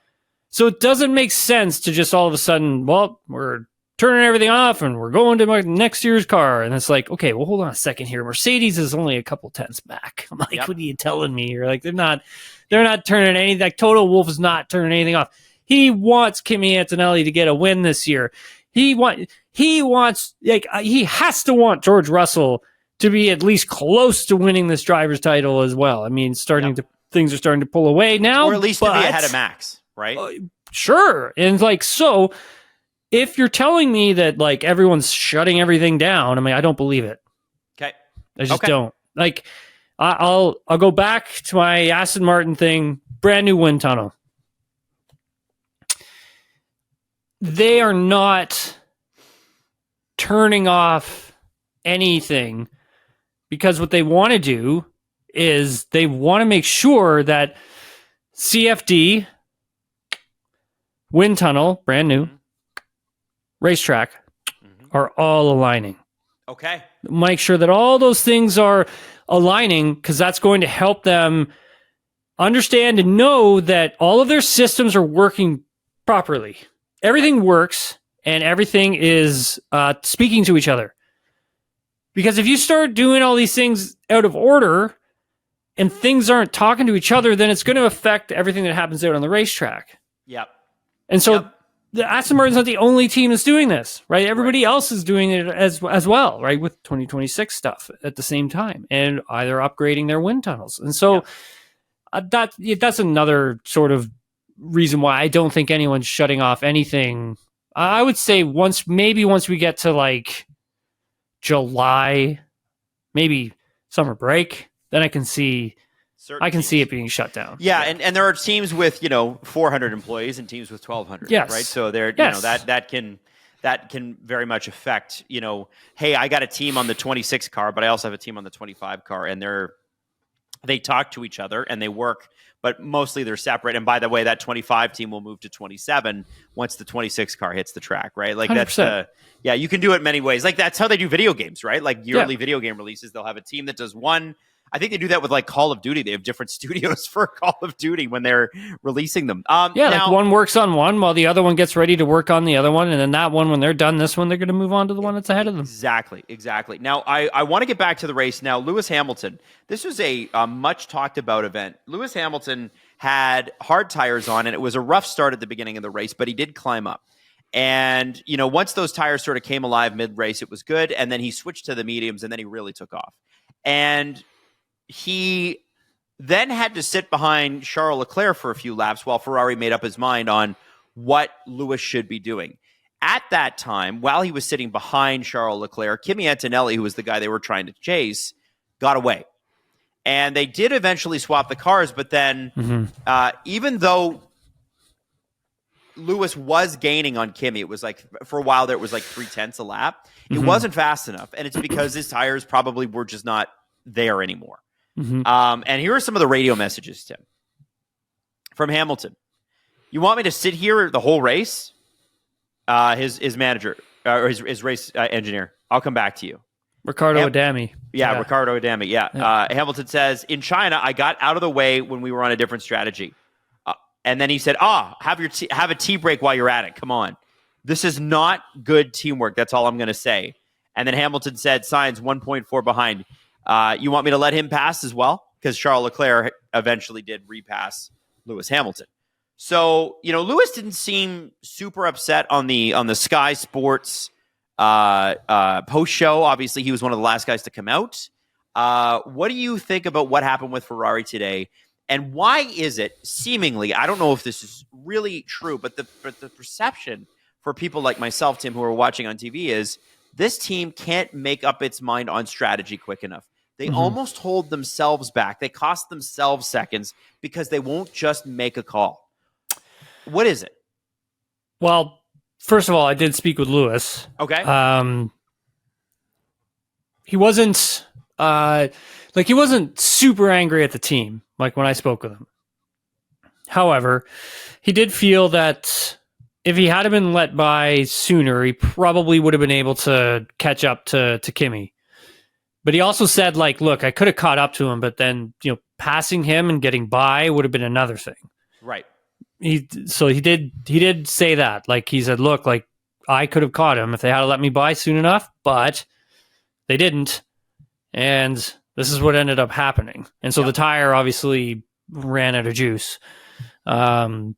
So it doesn't make sense to just all of a sudden, well, we're turning everything off and we're going to next year's car. And it's like, okay, well, hold on a second here. Mercedes is only a couple tenths back. I'm like, what are you telling me? You're like, they're not turning anything. Like Toto Wolff is not turning anything off. He wants Kimi Antonelli to get a win this year. He has to want George Russell to be at least close to winning this driver's title as well. I mean, things are starting to pull away now. Or at least to be ahead of Max, right? Sure. And like, so if you're telling me that like everyone's shutting everything down, I mean, I don't believe it. Okay. I just don't. Like, I'll go back to my Aston Martin thing, brand new wind tunnel. They are not turning off anything because what they want to do is they want to make sure that CFD, wind tunnel, brand new, racetrack, are all aligning. Okay. Make sure that all those things are aligning because that's going to help them understand and know that all of their systems are working properly. Everything works and everything is speaking to each other. Because if you start doing all these things out of order and things aren't talking to each other, then it's going to affect everything that happens out on the racetrack. Yep. And so the Aston Martin's not the only team that's doing this, right? Everybody else is doing it as well, right? With 2026 stuff at the same time and either upgrading their wind tunnels. And so that's another sort of reason why I don't think anyone's shutting off anything. I would say once we get to like July, maybe summer break, then I can see it being shut down. Yeah, and there are teams with 400 employees and teams with 1,200. Yes. Right. So that can very much affect. Hey, I got a team on the 26 car, but I also have a team on the 25 car, and they talk to each other and they work, but mostly they're separate. And by the way, that 25 team will move to 27 once the 26 car hits the track, right? Like 100%. You can do it many ways. Like that's how they do video games, right? Like yearly video game releases, they'll have a team that does one. I think they do that with like Call of Duty. They have different studios for Call of Duty when they're releasing them. Like one works on one while the other one gets ready to work on the other one. And then that one, when they're done this one, they're going to move on to the one that's ahead of them. Exactly. Now, I want to get back to the race. Now, Lewis Hamilton, this was a much talked about event. Lewis Hamilton had hard tires on, and it was a rough start at the beginning of the race, but he did climb up. And, once those tires sort of came alive mid-race, it was good. And then he switched to the mediums, and then he really took off. And he then had to sit behind Charles Leclerc for a few laps while Ferrari made up his mind on what Lewis should be doing. At that time, while he was sitting behind Charles Leclerc, Kimi Antonelli, who was the guy they were trying to chase, got away. And they did eventually swap the cars, but then even though Lewis was gaining on Kimi. It was like, for a while there, it was like 0.3 a lap. It wasn't fast enough, and it's because his tires probably were just not there anymore. And here are some of the radio messages, Tim, from Hamilton. You want me to sit here the whole race? His manager, or his race engineer. I'll come back to you. Ricardo Adami. Yeah, Ricardo Adami. Yeah. Hamilton says, in China, I got out of the way when we were on a different strategy. And then he said, have a tea break while you're at it. Come on. This is not good teamwork. That's all I'm going to say. And then Hamilton said, Sainz 1.4 behind. You want me to let him pass as well? Because Charles Leclerc eventually did repass Lewis Hamilton. So, Lewis didn't seem super upset on the Sky Sports post show. Obviously, he was one of the last guys to come out. What do you think about what happened with Ferrari today? And why is it seemingly, I don't know if this is really true, but the perception for people like myself, Tim, who are watching on TV is this team can't make up its mind on strategy quick enough. They almost hold themselves back. They cost themselves seconds because they won't just make a call. What is it? Well, first of all, I did speak with Lewis. Okay. He wasn't he wasn't super angry at the team, like when I spoke with him. However, he did feel that if he had been let by sooner, he probably would have been able to catch up to Kimi. But he also said, look, I could have caught up to him, but then, passing him and getting by would have been another thing. Right. He did say that. He said, look, I could have caught him if they had let me by soon enough, but they didn't. And this is what ended up happening. And so the tire obviously ran out of juice. And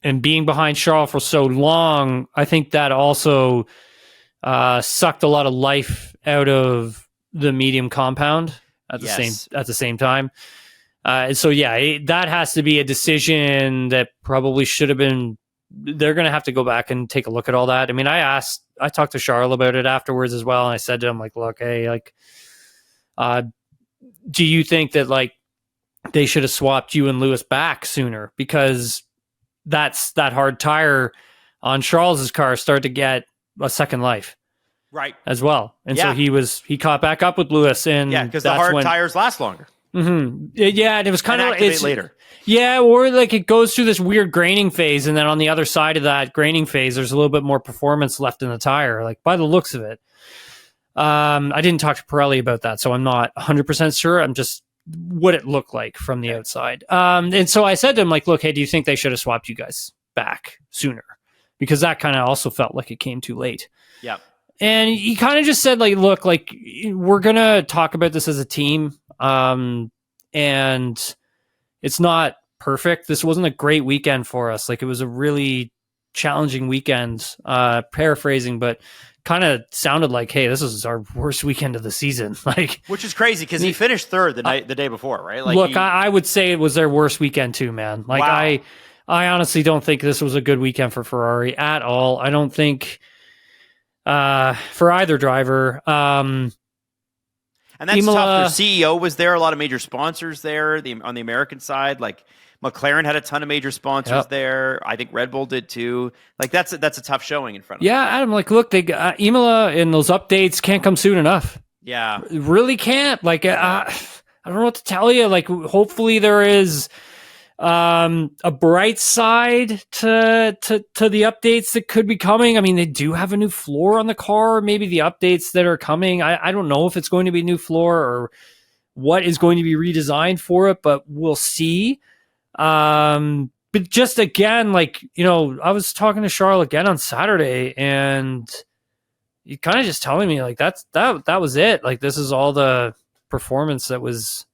being behind Charles for so long, I think that also sucked a lot of life out of the medium compound at the same time. And so, that has to be a decision that probably should have been. They're going to have to go back and take a look at all that. I mean, I talked to Charles about it afterwards as well. And I said to him, look, hey, do you think that they should have swapped you and Lewis back sooner? Because that hard tire on Charles's car started to get a second life. Right. As well. And so he caught back up with Lewis. And because the hard tires last longer. Yeah, and it was kind of later. Yeah, or it goes through this weird graining phase, and then on the other side of that graining phase, there's a little bit more performance left in the tire, by the looks of it. I didn't talk to Pirelli about that, so I'm not 100% sure. I'm just what it looked like from the outside. And so I said to him, look, hey, do you think they should have swapped you guys back sooner? Because that kind of also felt like it came too late. Yeah. And he kind of just said, look, we're going to talk about this as a team. And it's not perfect. This wasn't a great weekend for us. It was a really challenging weekend, paraphrasing, but kind of sounded like, hey, this is our worst weekend of the season. Which is crazy because he finished third the day before, right? Look, I would say it was their worst weekend too, man. Wow. I honestly don't think this was a good weekend for Ferrari at all. I don't think for either driver. And that's tough. Their CEO was there. A lot of major sponsors there. On the American side, McLaren had a ton of major sponsors there. I think Red Bull did too. That's a tough showing in front of them. Yeah, Adam. Look, they Imola and those updates can't come soon enough. Yeah, it really can't. I don't know what to tell you. Hopefully there is a bright side to the updates that could be coming. I mean, they do have a new floor on the car. Maybe the updates that are coming, I don't know if it's going to be a new floor or what is going to be redesigned for it, but we'll see. But just again, I was talking to Charles again on Saturday, and he kind of just telling me that was it. This is all the performance that was,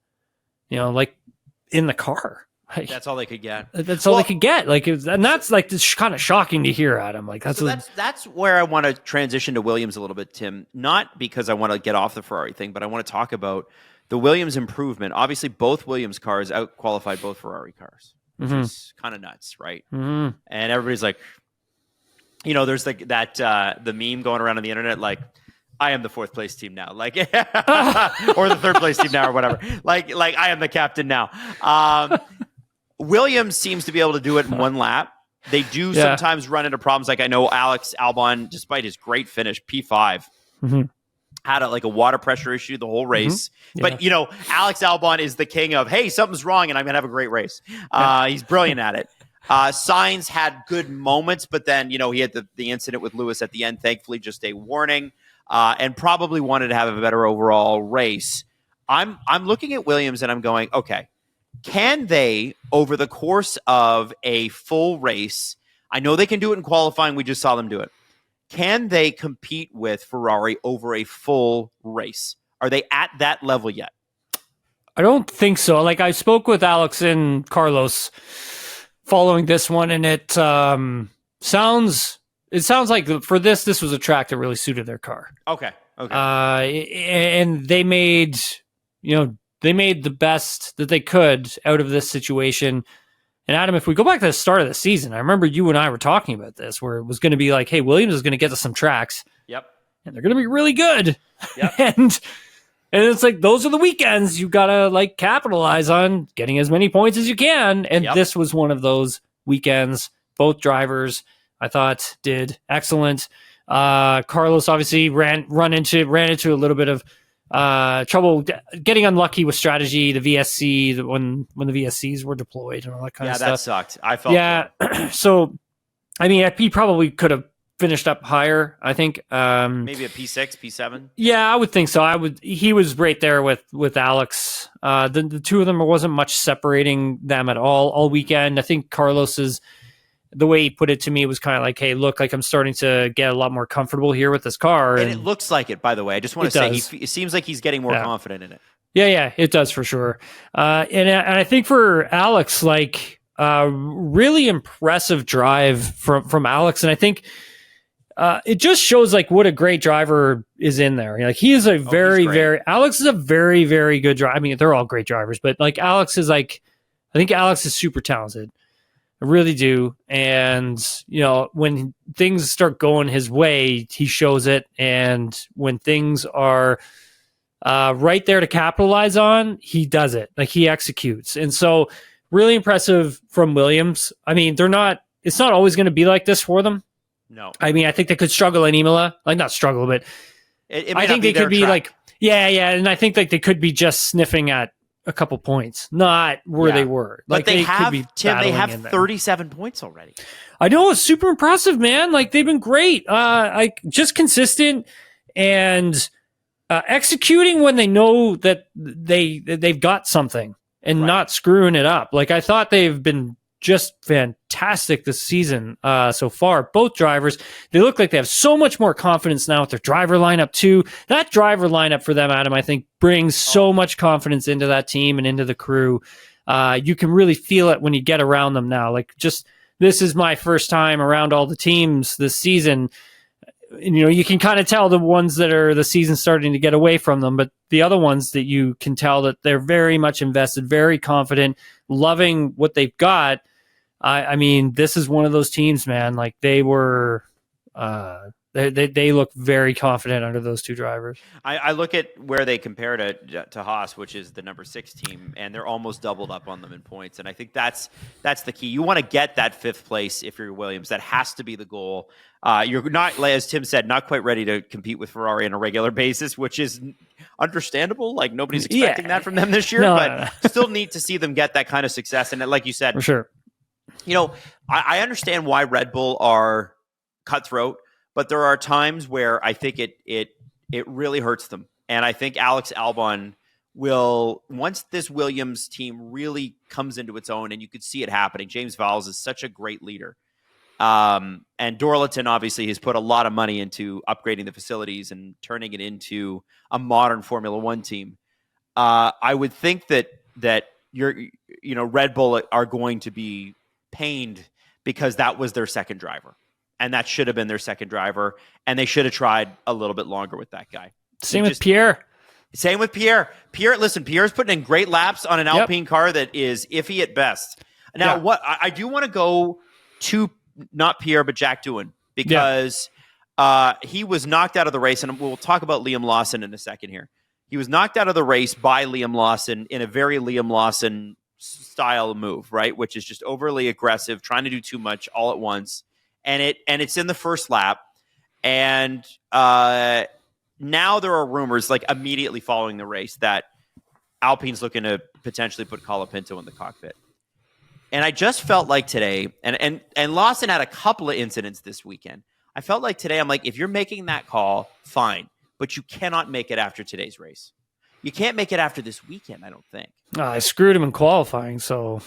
in the car. That's all they could get. That's all they could get. And that's kind of shocking to hear, Adam. That's where I want to transition to Williams a little bit, Tim. Not because I want to get off the Ferrari thing, but I want to talk about the Williams improvement. Obviously, both Williams cars out-qualified both Ferrari cars, which is kind of nuts, right? And everybody's there's the meme going around on the internet, I am the fourth place team now, or the third place team now, or whatever. I am the captain now. Williams seems to be able to do it in one lap. They do sometimes run into problems. Like I know Alex Albon, despite his great finish, P5, had a water pressure issue the whole race. But, Alex Albon is the king of, hey, something's wrong and I'm going to have a great race. He's brilliant at it. Sainz had good moments, but then, he had the incident with Lewis at the end, thankfully just a warning, and probably wanted to have a better overall race. I'm looking at Williams and I'm going, okay, can they, over the course of a full race, I know they can do it in qualifying, we just saw them do it. Can they compete with Ferrari over a full race? Are they at that level yet? I don't think so. Like I spoke with Alex and Carlos following this one, and it sounds like for this was a track that really suited their car. Okay. And they made the best that they could out of this situation. And Adam, if we go back to the start of the season, I remember you and I were talking about this, where it was going to be like, hey, Williams is going to get to some tracks. Yep. And they're going to be really good. Yep. and it's like, those are the weekends you got to capitalize on getting as many points as you can. And this was one of those weekends. Both drivers, I thought, did excellent. Carlos obviously ran into a little bit of trouble getting unlucky with strategy, the VSC, when the VSCs were deployed and all that kind of stuff. Yeah, that sucked. I felt so, I mean, he probably could have finished up higher, I think. Maybe a P6, P7? Yeah, I would think so. He was right there with Alex. The two of them, there wasn't much separating them at all weekend. I think Carlos's, the way he put it to me was kind of like, hey, look, I'm starting to get a lot more comfortable here with this car. And it looks like it, by the way. I just want to say, it seems like he's getting more confident in it. Yeah, it does for sure. And I think for Alex, really impressive drive from Alex. And I think it just shows what a great driver is in there. He is a Alex is a very, very good driver. I mean, they're all great drivers, but Alex is I think Alex is super talented. I really do. And, when things start going his way, he shows it. And when things are right there to capitalize on, he does it. He executes. And so really impressive from Williams. I mean, it's not always going to be like this for them. No. I mean, I think they could struggle in Imola. Not struggle, but I think they could be and I think they could be just sniffing at a couple points, not where they were. But they have 37 points already. I know, it's super impressive, man. They've been great. Just consistent and executing when they know that they've got something and not screwing it up. I thought they've been just fantastic this season so far. Both drivers, they look like they have so much more confidence now with their driver lineup too. That driver lineup for them, Adam, I think brings so much confidence into that team and into the crew. You can really feel it when you get around them now. This is my first time around all the teams this season. And, you can kind of tell the ones that are the season starting to get away from them, but the other ones that you can tell that they're very much invested, very confident, loving what they've got. I mean, this is one of those teams, man. They were, they look very confident under those two drivers. I look at where they compare to Haas, which is the number 6 team, and they're almost doubled up on them in points. And I think that's the key. You want to get that 5th place if you're Williams. That has to be the goal. You're not, as Tim said, not quite ready to compete with Ferrari on a regular basis, which is understandable. Nobody's expecting that from them this year, but still need to see them get that kind of success. And like you said, for sure. I understand why Red Bull are cutthroat, but there are times where I think it really hurts them. And I think Alex Albon will, once this Williams team really comes into its own, and you could see it happening. James Vowles is such a great leader. And Dorlaton obviously has put a lot of money into upgrading the facilities and turning it into a modern Formula One team. I would think that Red Bull are going to be pained because that was their second driver, and that should have been their second driver, and they should have tried a little bit longer with that guy. Same with Pierre. Listen, Pierre's putting in great laps on an Alpine car that is iffy at best. Now, what I do want to go to, not Pierre, but Jack Doohan, because he was knocked out of the race, and we'll talk about Liam Lawson in a second here. He was knocked out of the race by Liam Lawson in a very Liam Lawson style move, right? Which is just overly aggressive, trying to do too much all at once. And it's in the first lap. And now there are rumors, like immediately following the race, that Alpine's looking to potentially put Colapinto in the cockpit. And I just felt like today, and Lawson had a couple of incidents this weekend. I felt like today, I'm like, if you're making that call, fine. But you cannot make it after today's race. You can't make it after this weekend, I don't think. I screwed him in qualifying, so...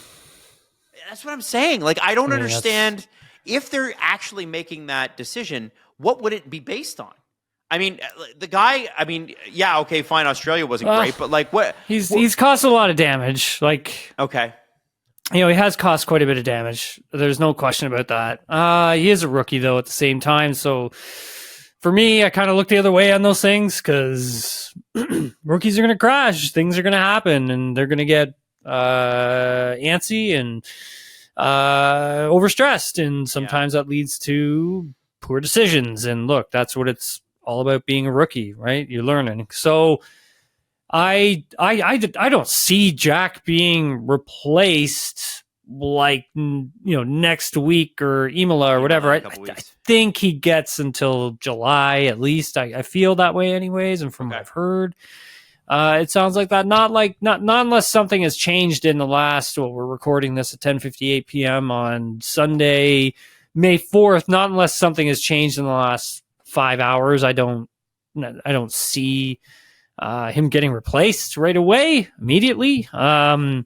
That's what I'm saying. Like, I don't understand if they're actually making that decision, what would it be based on? I mean, the guy, yeah, okay, fine, Australia wasn't great, but like what? He's caused a lot of damage. Like, okay. He has caused quite a bit of damage. There's no question about that. He is a rookie, though, at the same time. So for me, I kind of look the other way on those things because rookies are going to crash. Things are going to happen, and they're going to get antsy and overstressed. And sometimes that leads to poor decisions. And look, that's what it's all about being a rookie, right? You're learning. So I don't see Jack being replaced like, next week or Imola or whatever. I think he gets until July at least. I feel that way anyways. And from what I've heard, it sounds like that. Not unless something has changed in the last, we're recording this at 10:58 p.m. on Sunday, May 4th. Not unless something has changed in the last 5 hours. I don't see him getting replaced right away, immediately. They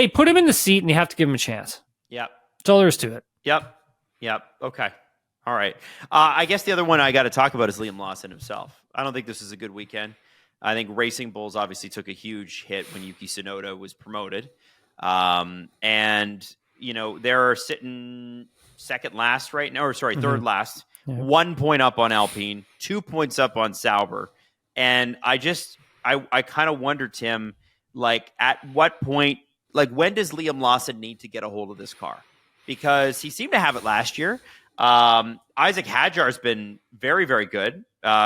put him in the seat and you have to give him a chance. Yep. That's all there is to it. Yep. Okay. All right. I guess the other one I got to talk about is Liam Lawson himself. I don't think this is a good weekend. I think Racing Bulls obviously took a huge hit when Yuki Tsunoda was promoted. They're sitting second last right now, third last, 1 point up on Alpine, 2 points up on Sauber. And I kind of wonder, Tim, like at what point, like when does Liam Lawson need to get a hold of this car? Because he seemed to have it last year. Isaac Hadjar's been very, very good,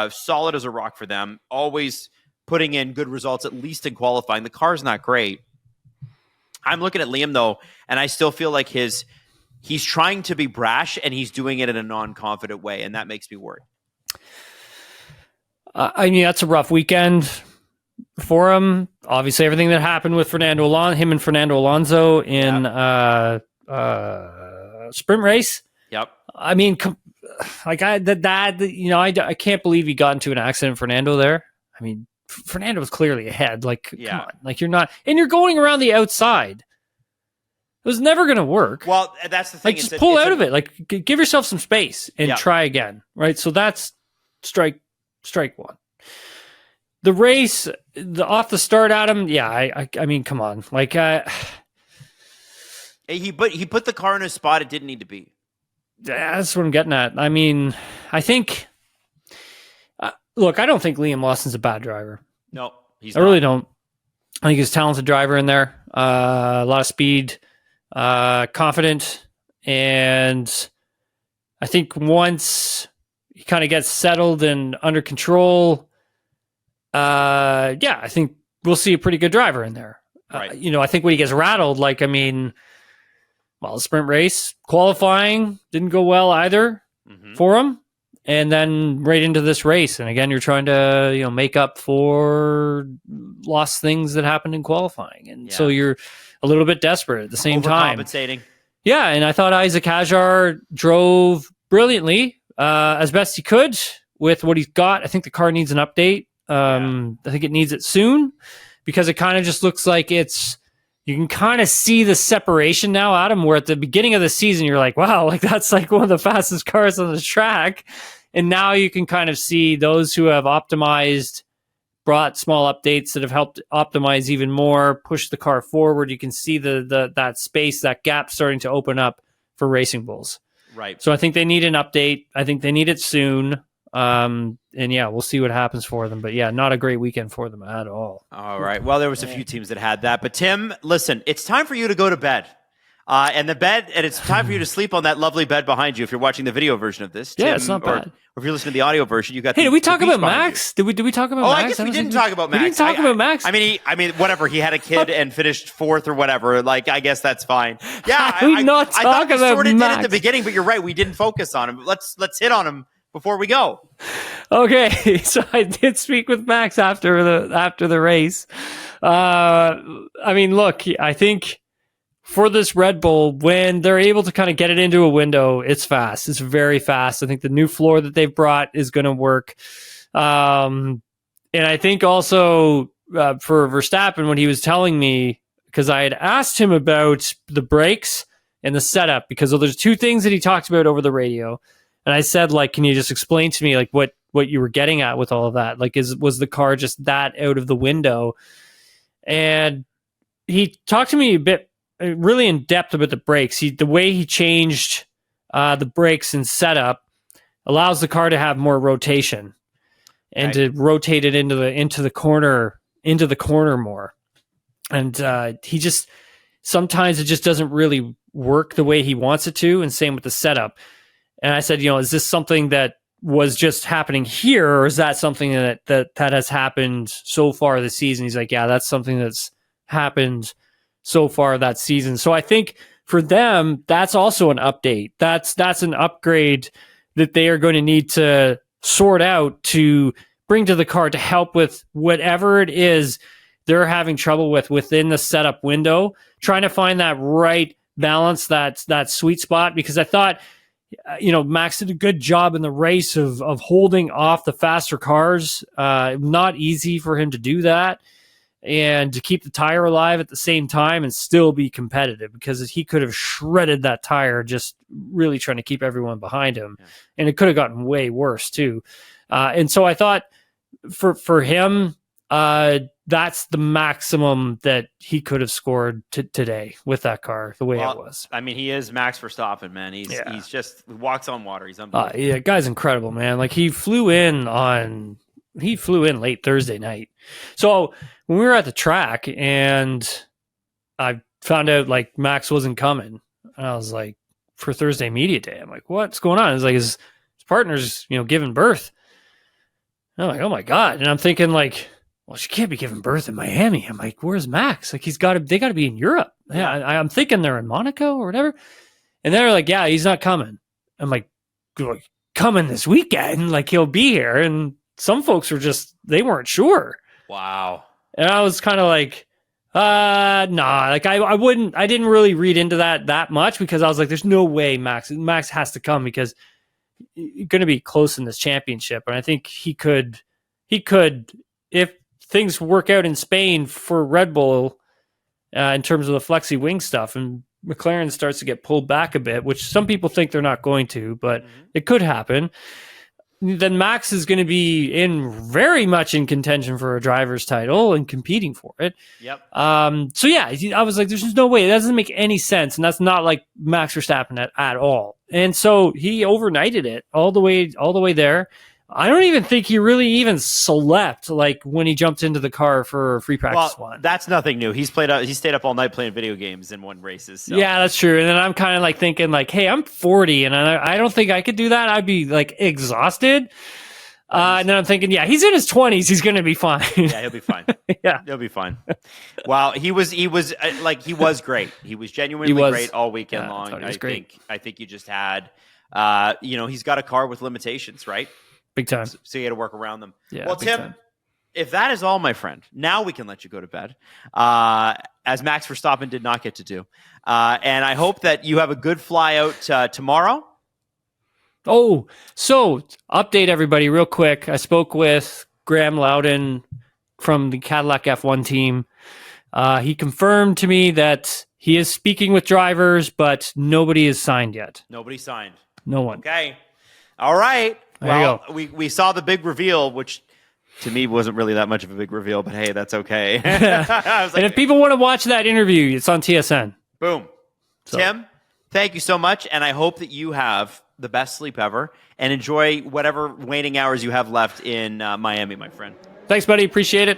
solid as a rock for them, always putting in good results, at least in qualifying. The car's not great. I'm looking at Liam, though, and I still feel like he's trying to be brash, and he's doing it in a non-confident way, and that makes me worried. That's a rough weekend for him. Obviously, everything that happened with him and Fernando Alonso in sprint race. Yep. I mean, I can't believe he got into an accident, Fernando, there. I mean, Fernando was clearly ahead. Like, come on. Like, you're not... And you're going around the outside. It was never going to work. Well, that's the thing. Like, just pull out of it. Like, give yourself some space and try again, right? So that's strike one. The race, off the start, Adam, I mean, come on. Like... He put the car in a spot it didn't need to be. That's what I'm getting at. I mean, I think... look, I don't think Liam Lawson's a bad driver. No, he's not. I really don't. I think he's a talented driver in there. A lot of speed, confident. And I think once he kind of gets settled and under control, I think we'll see a pretty good driver in there. Right. I think when he gets rattled, the sprint race, qualifying didn't go well either for him. And then right into this race. And again, you're trying to, make up for lost things that happened in qualifying. And so you're a little bit desperate at the same time. Overcompensating. Yeah. And I thought Isaac Hadjar drove brilliantly, as best he could with what he's got. I think the car needs an update. I think it needs it soon because it kind of just looks like you can kind of see the separation now, Adam, where at the beginning of the season, you're like, wow, like that's like one of the fastest cars on the track. And now you can kind of see those who have optimized, brought small updates that have helped optimize even more, push the car forward. You can see that space, that gap starting to open up for Racing Bulls. Right. So I think they need an update. I think they need it soon. We'll see what happens for them. But not a great weekend for them at all. All right. Well, there was a few teams that had that. But Tim, listen, it's time for you to go to bed. And the bed, and it's time for you to sleep on that lovely bed behind you if you're watching the video version of this. Tim, yeah, it's not bad. Or if you're listening to the audio version, you got. Hey, did we talk about Max? Did we talk about Max? I guess we didn't talk about Max. We didn't talk about Max. I mean, whatever. He had a kid and finished fourth or whatever. Like, I guess that's fine. Yeah, I thought we sort of Max. did at the beginning, but you're right. We didn't focus on him. Let's hit on him before we go. Okay, so I did speak with Max after the race. I mean, look, I think for this Red Bull, when they're able to kind of get it into a window, it's fast. It's very fast. I think the new floor that they've brought is going to work. And I think also for Verstappen, when he was telling me, because I had asked him about the brakes and the setup, because there's two things that he talked about over the radio. And I said, like, can you just explain to me, like, what you were getting at with all of that? Like, was the car just that out of the window? And he talked to me a bit, really in depth about the brakes. The way he changed the brakes and setup allows the car to have more rotation and to rotate it into the corner more. And he just sometimes it just doesn't really work the way he wants it to. And same with the setup. And I said, is this something that was just happening here, or is that something that has happened so far this season? He's like, yeah, that's something that's happened so far that season. So I think for them, that's also an update. That's an upgrade that they are going to need to sort out to bring to the car to help with whatever it is they're having trouble with within the setup window, trying to find that right balance, that sweet spot. Because I thought, Max did a good job in the race of holding off the faster cars. Not easy for him to do that and to keep the tire alive at the same time and still be competitive, because he could have shredded that tire just really trying to keep everyone behind him. Yeah. And it could have gotten way worse too. And so I thought for him, that's the maximum that he could have scored today with that car, the way it was. I mean, he is Max Verstappen, man. He's just walks on water. He's unbelievable. Yeah, guy's incredible, man. Like he flew in late Thursday night. So when we were at the track and I found out like Max wasn't coming, and I was like, for Thursday media day, I'm like, what's going on? It's like his partner's, giving birth. And I'm like, oh my God. And I'm thinking like, well, she can't be giving birth in Miami. I'm like, where's Max? Like they got to be in Europe. Yeah. I'm thinking they're in Monaco or whatever. And they're like, yeah, he's not coming. I'm like, coming this weekend, like he'll be here. And some folks were they weren't sure. Wow. And I was kind of like, nah, like I didn't really read into that much, because I was like, there's no way Max has to come, because you're going to be close in this championship. And I think he could, if things work out in Spain for Red Bull in terms of the flexi wing stuff, and McLaren starts to get pulled back a bit, which some people think they're not going to, but it could happen, then Max is going to be very much in contention for a driver's title and competing for it. Yep. So yeah, I was like, there's just no way. That doesn't make any sense. And that's not like Max Verstappen at all. And so he overnighted it all the way there. I don't even think he really even slept like when he jumped into the car for free practice one. That's nothing new. He stayed up all night playing video games and won races. So. Yeah, that's true. And then I'm kind of like thinking like, hey, I'm 40 and I don't think I could do that. I'd be like exhausted. And then I'm thinking, yeah, he's in his 20s. He's going to be fine. Yeah, he'll be fine. Yeah, he'll be fine. Wow, he was great. He was genuinely great all weekend long. I think you just had, he's got a car with limitations, right? Big time. So you had to work around them. Yeah, well, Tim, if that is all, my friend, now we can let you go to bed, as Max Verstappen did not get to do. And I hope that you have a good fly out tomorrow. Oh, so update everybody real quick. I spoke with Graham Loudon from the Cadillac F1 team. He confirmed to me that he is speaking with drivers, but nobody is signed yet. Nobody signed. No one. Okay. All right. Well, we saw the big reveal, which to me wasn't really that much of a big reveal, but hey, that's okay. And if people want to watch that interview, it's on TSN. Boom. So. Tim, thank you so much, and I hope that you have the best sleep ever and enjoy whatever waning hours you have left in Miami, my friend. Thanks, buddy. Appreciate it.